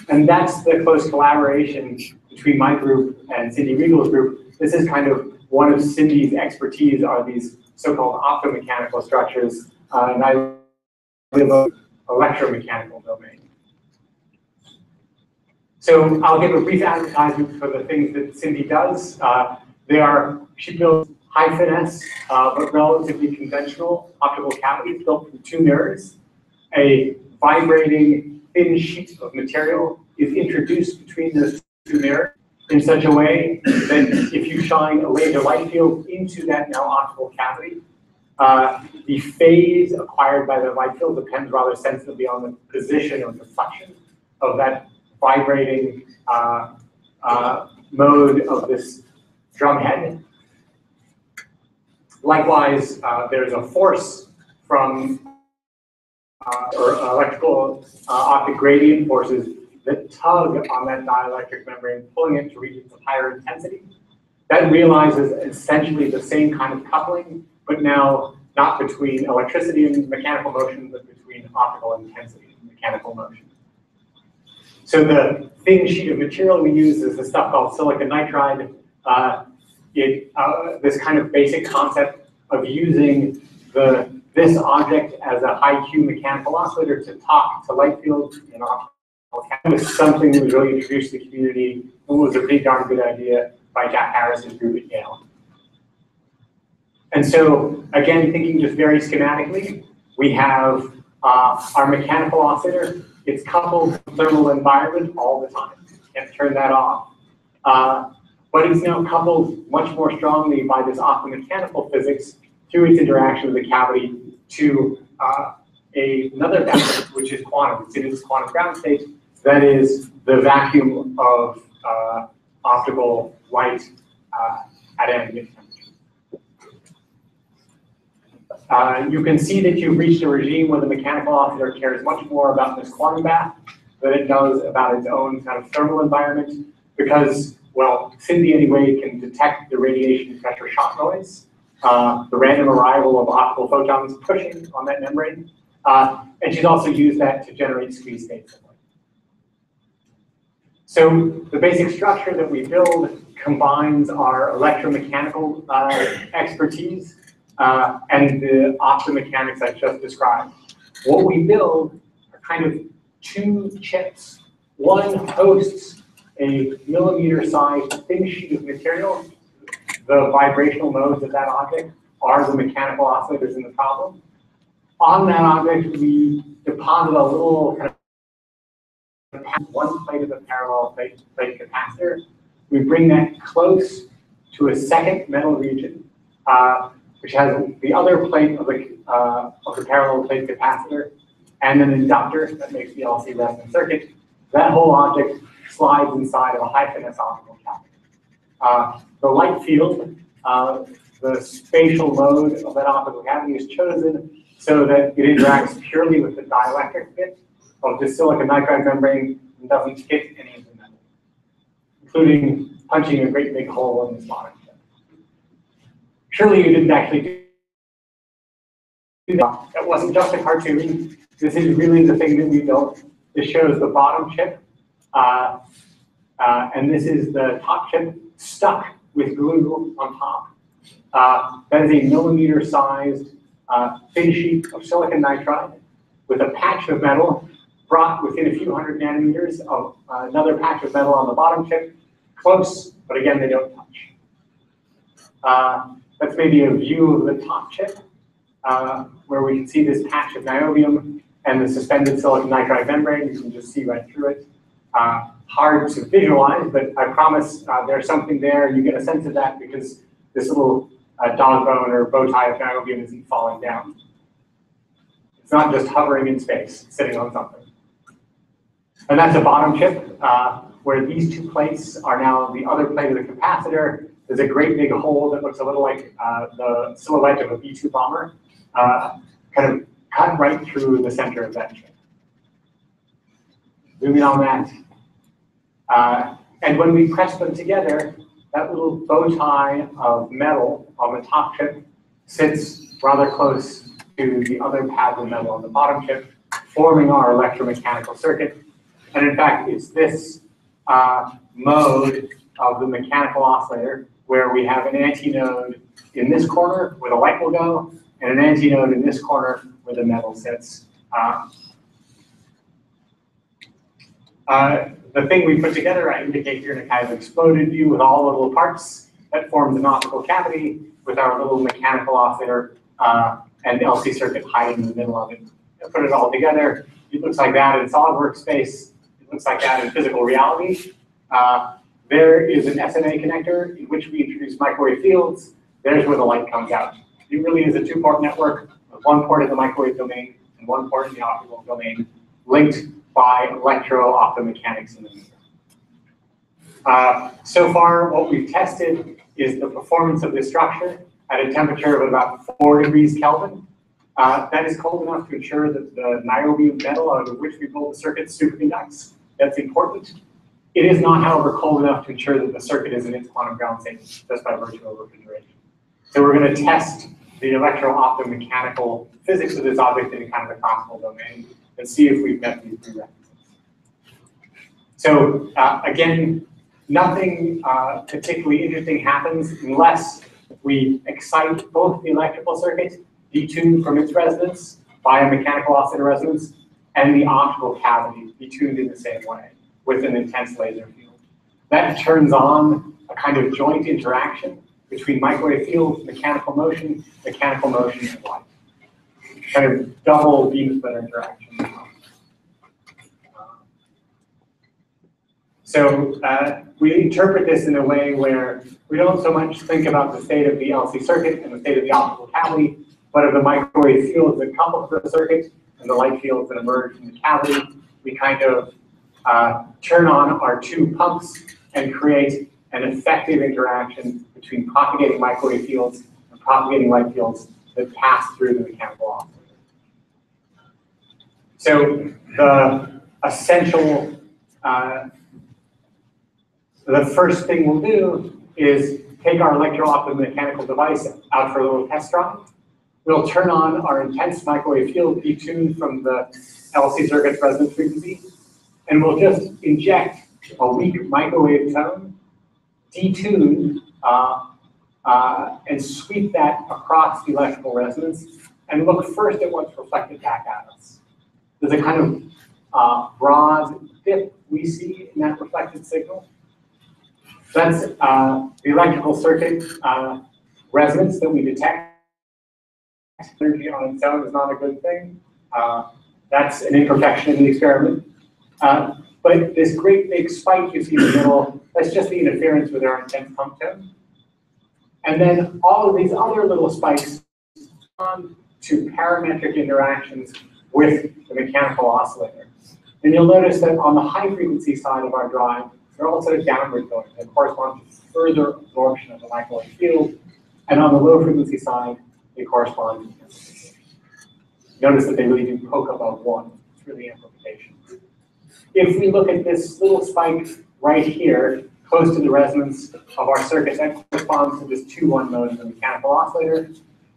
And that's the close collaboration between my group and Cindy Riegel's group. This is kind of one of Cindy's expertise are these so-called optomechanical structures, and I live in electromechanical domain. So I'll give a brief advertisement for the things that Cindy does. She builds high finesse, but relatively conventional optical cavities built from 2 mirrors. A vibrating thin sheet of material is introduced between those 2 mirrors in such a way that if you shine a laser light field into that now optical cavity, the phase acquired by the light field depends rather sensitively on the position or deflection of that vibrating mode of this drum head. Likewise, there's a force from or electrical optic gradient forces that tug on that dielectric membrane, pulling it to regions of higher intensity. That realizes essentially the same kind of coupling, but now not between electricity and mechanical motion, but between optical intensity and mechanical motion. So the thin sheet of material we use is the stuff called silicon nitride. This kind of basic concept of using this object as a high Q mechanical oscillator to talk to light fields in optical was something that was really introduced to the community and was a pretty darn good idea by Jack Harris's group at Yale. And so, again, thinking just very schematically, we have our mechanical oscillator. It's coupled to thermal environment all the time. Can't turn that off. But it's now coupled much more strongly by this optomechanical physics through its interaction with the cavity to another vector, which is quantum. It's in its quantum ground state. That is the vacuum of optical light at ambient temperature. You can see that you've reached a regime where the mechanical oscillator cares much more about this quantum bath than it does about its own kind of thermal environment, because, well, SINDI anyway can detect the radiation pressure shock noise, the random arrival of optical photons pushing on that membrane, and she's also used that to generate squeeze states. So the basic structure that we build combines our electromechanical expertise and the optomechanics I just described. What we build are kind of two chips. One hosts a millimeter-sized thin sheet of material. The vibrational modes of that object are the mechanical oscillators in the problem. On that object, we deposit a little kind of one plate of the parallel plate capacitor. We bring that close to a second metal region, which has the other plate of the parallel plate capacitor, and an inductor that makes the LC resonant circuit. That whole object slides inside of a high finesse optical cavity. The light field, the spatial mode of that optical cavity is chosen so that it interacts purely with the dielectric bit of the silicon nitride membrane and doesn't hit any of the metal, including punching a great big hole in this bottom chip. Surely you didn't actually do that. That wasn't just a cartoon. This is really the thing that we built. This shows the bottom chip, and this is the top chip stuck with glue on top. That is a millimeter-sized thin sheet of silicon nitride with a patch of metal brought within a few hundred nanometers of another patch of metal on the bottom chip, close, but again, they don't touch. That's maybe a view of the top chip, where we can see this patch of niobium and the suspended silicon nitride membrane. You can just see right through it. Hard to visualize, but I promise there's something there, and you get a sense of that because this little dog bone or bow tie of niobium isn't falling down. It's not just hovering in space, sitting on something. And that's a bottom chip, where these two plates are now the other plate of the capacitor. There's a great big hole that looks a little like the silhouette of a B-2 bomber, kind of cut right through the center of that chip. Zooming on that. And when we press them together, that little bow tie of metal on the top chip sits rather close to the other pads of metal on the bottom chip, forming our electromechanical circuit. And in fact, it's this mode of the mechanical oscillator where we have an antinode in this corner where the light will go, and an antinode in this corner where the metal sits. The thing we put together, I indicate here in a kind of exploded view with all the little parts that forms an optical cavity with our little mechanical oscillator and the LC circuit hiding in the middle of it. And put it all together. It looks like that in SolidWorks space. It looks like that in physical reality. There is an SMA connector in which we introduce microwave fields. There's where the light comes out. It really is a two-port network with one port in the microwave domain and one port in the optical domain, linked by electro-optomechanics in the middle. So far, what we've tested is the performance of this structure at a temperature of about 4 degrees Kelvin. That is cold enough to ensure that the niobium metal out of which we build the circuit superconducts. That's important. It is not, however, cold enough to ensure that the circuit is in its quantum ground state just by virtue of refrigeration. So we're going to test the electro-optomechanical physics of this object in kind of a classical domain and see if we've met these prerequisites. So again, nothing particularly interesting happens unless we excite both the electrical circuit, detuned from its resonance by a mechanical oscillator resonance, and the optical cavity, detuned in the same way with an intense laser field. That turns on a kind of joint interaction between microwave field, mechanical motion, and light. Kind of double beam splitter interaction. So we interpret this in a way where we don't so much think about the state of the LC circuit and the state of the optical cavity, but of the microwave fields that couple to the circuit and the light fields that emerge from the cavity. We kind of turn on our two pumps and create an effective interaction between propagating microwave fields and propagating light fields that pass through the mechanical oscillator. So the essential, the first thing we'll do is take our electro-optomechanical device out for a little test drive. We'll turn on our intense microwave field detuned from the LC circuit's resonance frequency, and we'll just inject a weak microwave tone, detuned, and sweep that across the electrical resonance, and look first at what's reflected back at us. There's a kind of broad dip we see in that reflected signal. That's the electrical circuit resonance that we detect. Energy on its own is not a good thing. That's an imperfection in the experiment. But this great big spike you see in the middle, that's just the interference with our intense pump tone. And then all of these other little spikes on to parametric interactions with the mechanical oscillator. And you'll notice that on the high frequency side of our drive, they're all sort of downward going. They correspond to further absorption of the microwave field. And on the low frequency side, they correspond to amplification. Notice that they really do poke above 1. It's really amplification. If we look at this little spike right here, close to the resonance of our circuit, that corresponds to this 2-1 mode of the mechanical oscillator.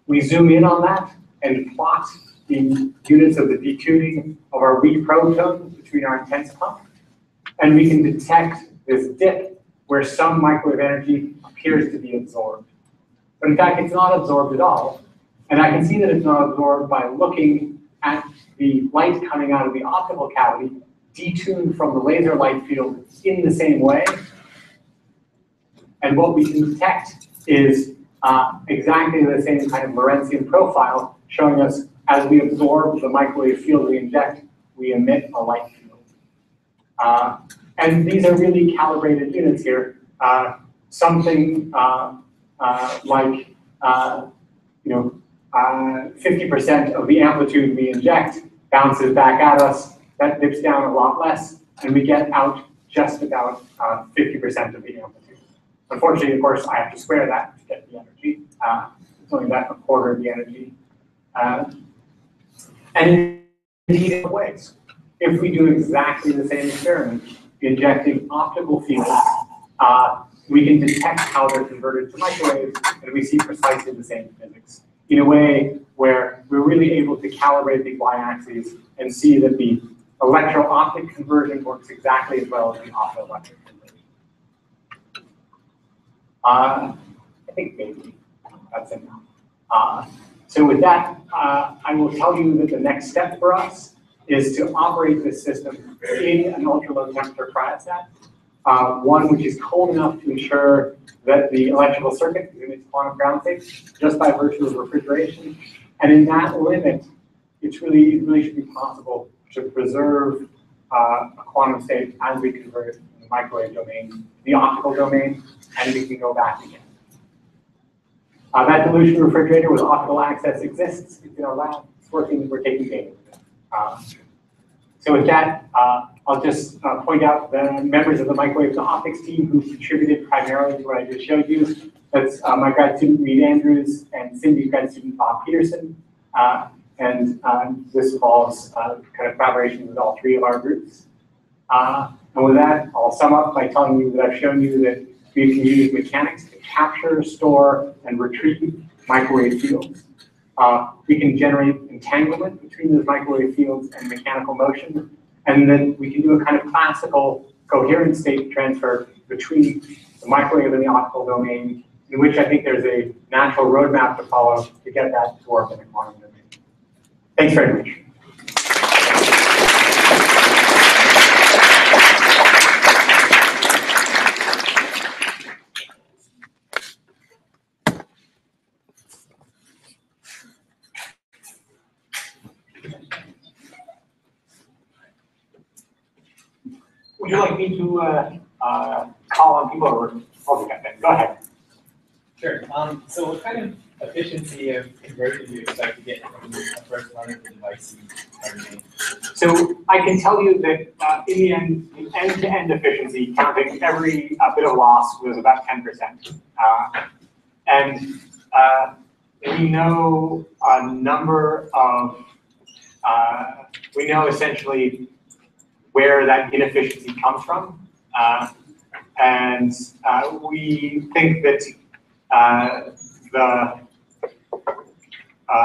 We zoom in on that and plot the units of the detuning of our weak probe tone between our intense pump. And we can detect this dip where some microwave energy appears to be absorbed. But in fact, it's not absorbed at all. And I can see that it's not absorbed by looking at the light coming out of the optical cavity, detuned from the laser light field in the same way. And what we can detect is exactly the same kind of Lorentzian profile, showing us as we absorb the microwave field we inject, we emit a light field. And these are really calibrated units here. Something like 50% of the amplitude we inject bounces back at us. That dips down a lot less, and we get out just about 50% of the amplitude. Unfortunately, of course, I have to square that to get the energy. It's only about a quarter of the energy. And indeed, in ways, if we do exactly the same experiment, injecting optical fields, we can detect how they're converted to microwaves, and we see precisely the same physics in a way where we're really able to calibrate the y-axes and see that the electro-optic conversion works exactly as well as the optoelectric conversion. I think maybe that's enough. So with that, I will tell you that the next step for us is to operate this system in an ultra-low temperature cryostat, one which is cold enough to ensure that the electrical circuit is in its quantum ground state just by virtue of refrigeration. And in that limit, it really should be possible to preserve a quantum state as we convert it from the microwave domain to the optical domain, and we can go back again. That dilution refrigerator with optical access exists. It's in our lab. It's working. We're taking data with it. So with that, I'll just point out the members of the microwave to optics team who contributed primarily to what I just showed you. That's my grad student Reed Andrews and Cindy's grad student Bob Peterson. And this involves kind of collaboration with all 3 of our groups. And with that, I'll sum up by telling you that I've shown you that we can use mechanics to capture, store, and retrieve microwave fields. We can generate entanglement between those microwave fields and mechanical motion. And then we can do a kind of classical coherent state transfer between the microwave and the optical domain, in which I think there's a natural roadmap to follow to get that to work in the quantum domain. Thanks very much. Would you like me to call on people or go ahead. Sure. So what kind of efficiency of conversion do you expect to get from a first line of the device you So I can tell you that in the end, the end-to-end efficiency, counting every bit of loss, was about 10%. And we know a number of, we know essentially where that inefficiency comes from. And we think that the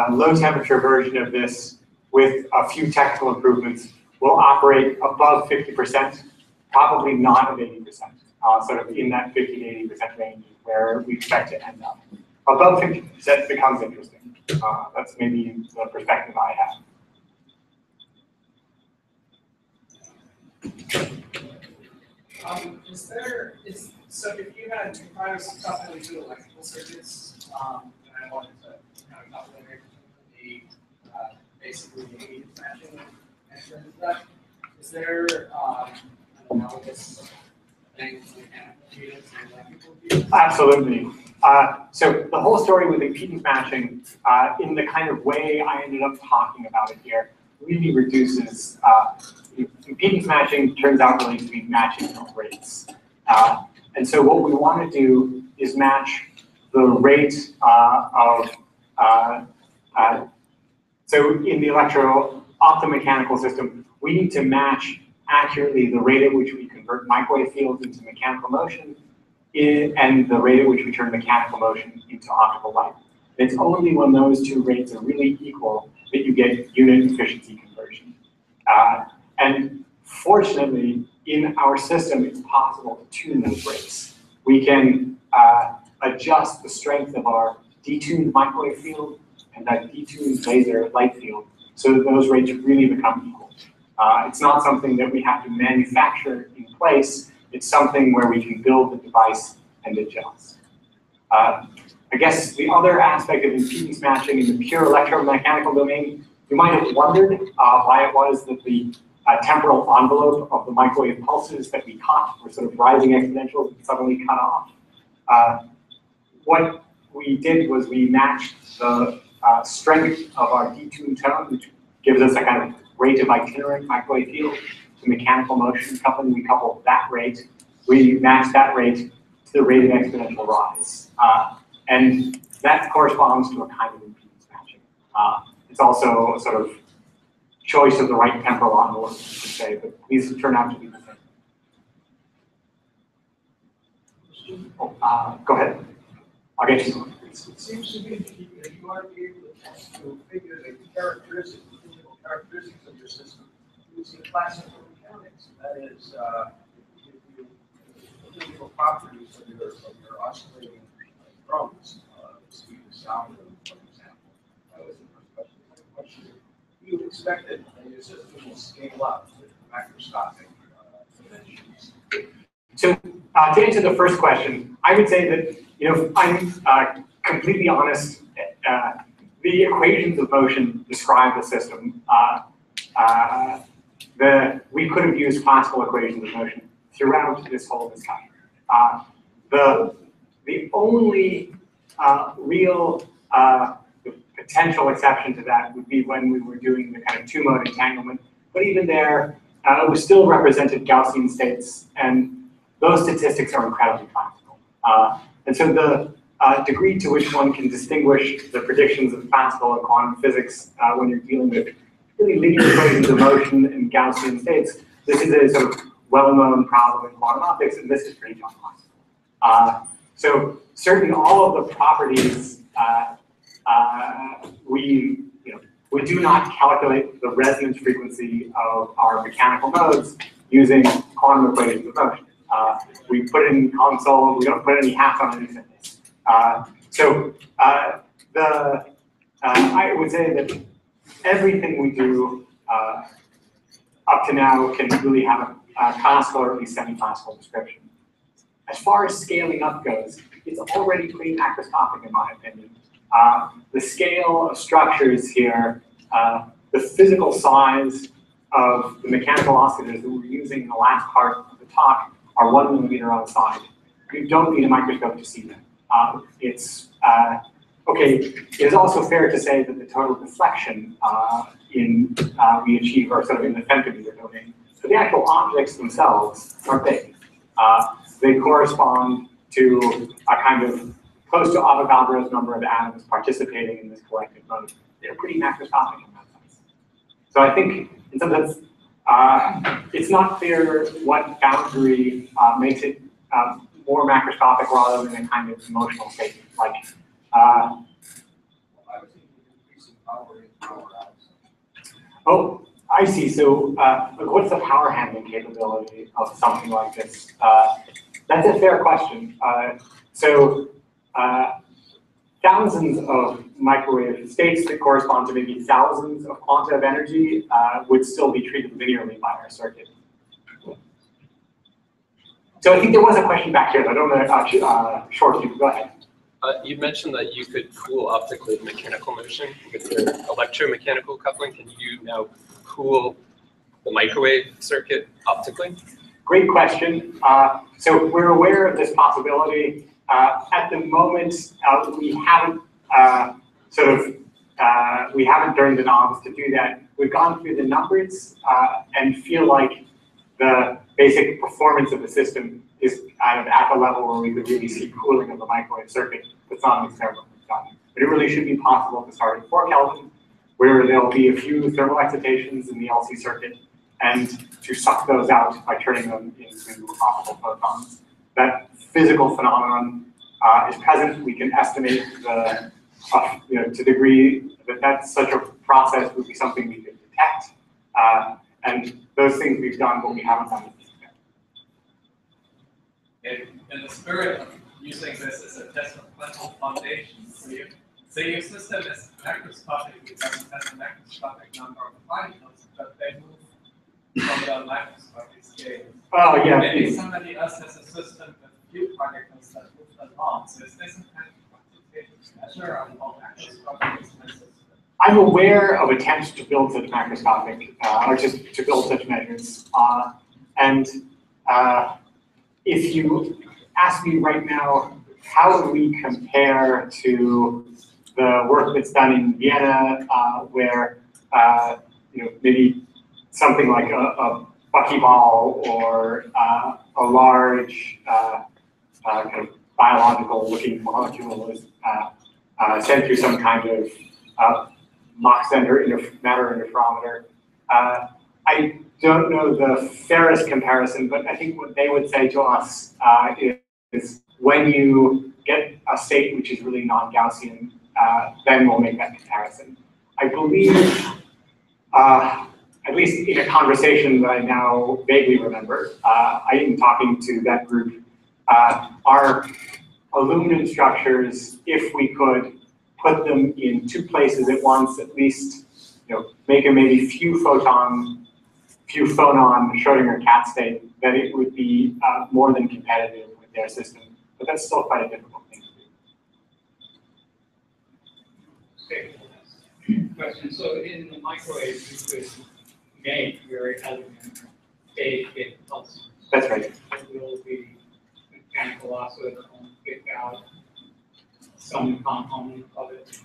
low temperature version of this with a few technical improvements will operate above 50%, probably not at 80%, sort of in that 50 to 80% range where we expect to end up. Above 50% becomes interesting. That's maybe the perspective I have. So if you had, if I was coupling two electrical circuits, and I wanted to kind of couple it basically the impedance matching and terms of that, is there an analogous thing to mechanical impedance and electrical impedance? Absolutely. So the whole story with impedance matching, in the kind of way I ended up talking about it here, really reduces impedance matching turns out really to be matching of rates. And so what we want to do is match the rate so in the electro-optomechanical system, we need to match accurately the rate at which we convert microwave fields into mechanical motion and the rate at which we turn mechanical motion into optical light. It's only when those two rates are really equal that you get unit efficiency conversion. And fortunately, in our system, it's possible to tune those rates. We can adjust the strength of our detuned microwave field and that detuned laser light field so that those rates really become equal. It's not something that we have to manufacture in place. It's something where we can build the device and adjust. I guess the other aspect of impedance matching in the pure electromechanical domain, you might have wondered why it was that the temporal envelope of the microwave pulses that we caught were sort of rising exponentials and suddenly cut off. What we did was we matched the strength of our detuned tone, which gives us a kind of rate of itinerant microwave field, to mechanical motion coupling. We coupled that rate. We matched that rate to the rate of exponential rise. And that corresponds to a kind of impedance matching. It's also a sort of choice of the right temporal envelope, to say, but these turn out to be the same. Go ahead. I'll get you. It seems to me that you might be able to figure the characteristics, the physical characteristics of your system using classical mechanics. That is, the physical properties of your oscillating drums, the speed of sound, for example. That was the first question. The second question, you would expect that your system will scale up with macroscopic dimensions. So to answer the first question, I would say that, if I'm completely honest, the equations of motion describe the system. We could have used classical equations of motion throughout this whole discussion. The only real potential exception to that would be when we were doing the kind of two-mode entanglement. But even there, it was still represented Gaussian states, and those statistics are incredibly classical. And so the degree to which one can distinguish the predictions of classical and quantum physics when you're dealing with really linear equations of motion and Gaussian states, this is a sort of well-known problem in quantum optics, and this is pretty non-classical. So certainly all of the properties we do not calculate the resonance frequency of our mechanical modes using quantum equations of motion. We put it in console, we don't put any hats on anything. I would say that everything we do up to now can really have a classical or at least semi-classical description. As far as scaling up goes, it's already pretty macroscopic in my opinion. The scale of structures here, the physical size of the mechanical oscillators that we're using in the last part of the talk are 1 millimeter on side. You don't need a microscope to see them. Okay, it is also fair to say that the total deflection we achieve are sort of in the femtometer domain. So the actual objects themselves are big. They correspond to a kind of close to Avogadro's number of atoms participating in this collective mode. They're pretty macroscopic in that sense. So I think, in some sense, it's not clear what boundary makes it more macroscopic rather than a kind of emotional state. Like, I was thinking increasing power in, power out. Oh, I see. So, what's the power handling capability of something like this? That's a fair question. Thousands of microwave states that correspond to maybe thousands of quanta of energy would still be treated linearly by our circuit. So I think there was a question back here. I don't know, short you. Go ahead. You mentioned that you could cool optically mechanical motion with your electromechanical coupling. Can you now cool the microwave circuit optically? Great question. So we're aware of this possibility. At the moment, we haven't we haven't turned the knobs to do that. We've gone through the numbers and feel like the basic performance of the system is kind of at the level where we could really see cooling of the microwave circuit. That's not an experiment we've done. But it really should be possible to start at 4 Kelvin, where there'll be a few thermal excitations in the LC circuit, and to suck those out by turning them into optical photons. That physical phenomenon is present. We can estimate the, to the degree that that's such a process would be something we could detect. And those things we've done, but we haven't done it yet. In the spirit of using this as a test of mental foundation, so your system is macroscopic, it doesn't have a macroscopic number of particles, but they move from the microscopic scale. Oh, yeah. Maybe somebody else has a system with few particles that move along, so is this a kind of quantitative measure on how macroscopic is my system? I'm aware of attempts to build such macroscopic, or just to build such measures. If you ask me right now, how would we compare to the work that's done in Vienna, where maybe something like a buckyball or a large kind of biological-looking molecule is sent through some kind of Mach center matter interferometer. I don't know the fairest comparison, but I think what they would say to us is when you get a state which is really non-Gaussian, then we'll make that comparison. I believe, at least in a conversation that I now vaguely remember, in talking to that group, our aluminum structures, if we could put them in 2 places at once, at least, make a maybe few phonon Schrodinger cat state, that it would be more than competitive with their system. But that's still quite a difficult thing to do. Okay. Question. So in the microwave, you could make very elegant phase-shift pulses. That's right. It will be mechanical oscillator and pick out some component of it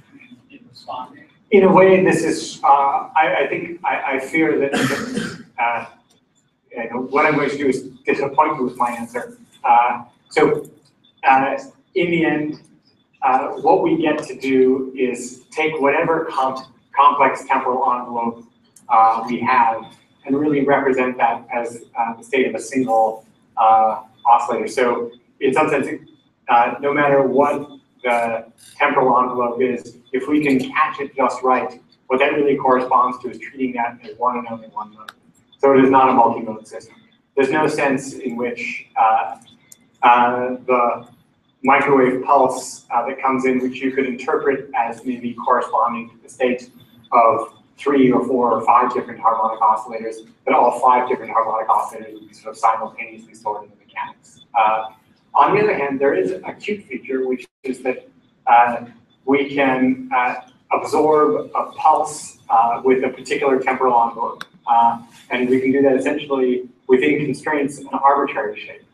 in responding. In a way, this is, I fear that what I'm going to do is disappoint you with my answer. In the end, what we get to do is take whatever complex temporal envelope we have and really represent that as the state of a single oscillator. So in some sense, no matter what the temporal envelope is, if we can catch it just right, what that really corresponds to is treating that as one and only one mode. So it is not a multi-mode system. There's no sense in which the microwave pulse that comes in, which you could interpret as maybe corresponding to the state of 3 or 4 or 5 different harmonic oscillators, that all 5 different harmonic oscillators would be sort of simultaneously stored in the mechanics. On the other hand, there is a cute feature, which is that we can absorb a pulse with a particular temporal envelope. And we can do that essentially within constraints in an arbitrary shape.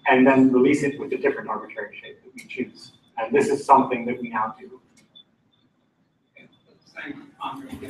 And then release it with a different arbitrary shape that we choose. And this is something that we now do. Thank you, Konrad.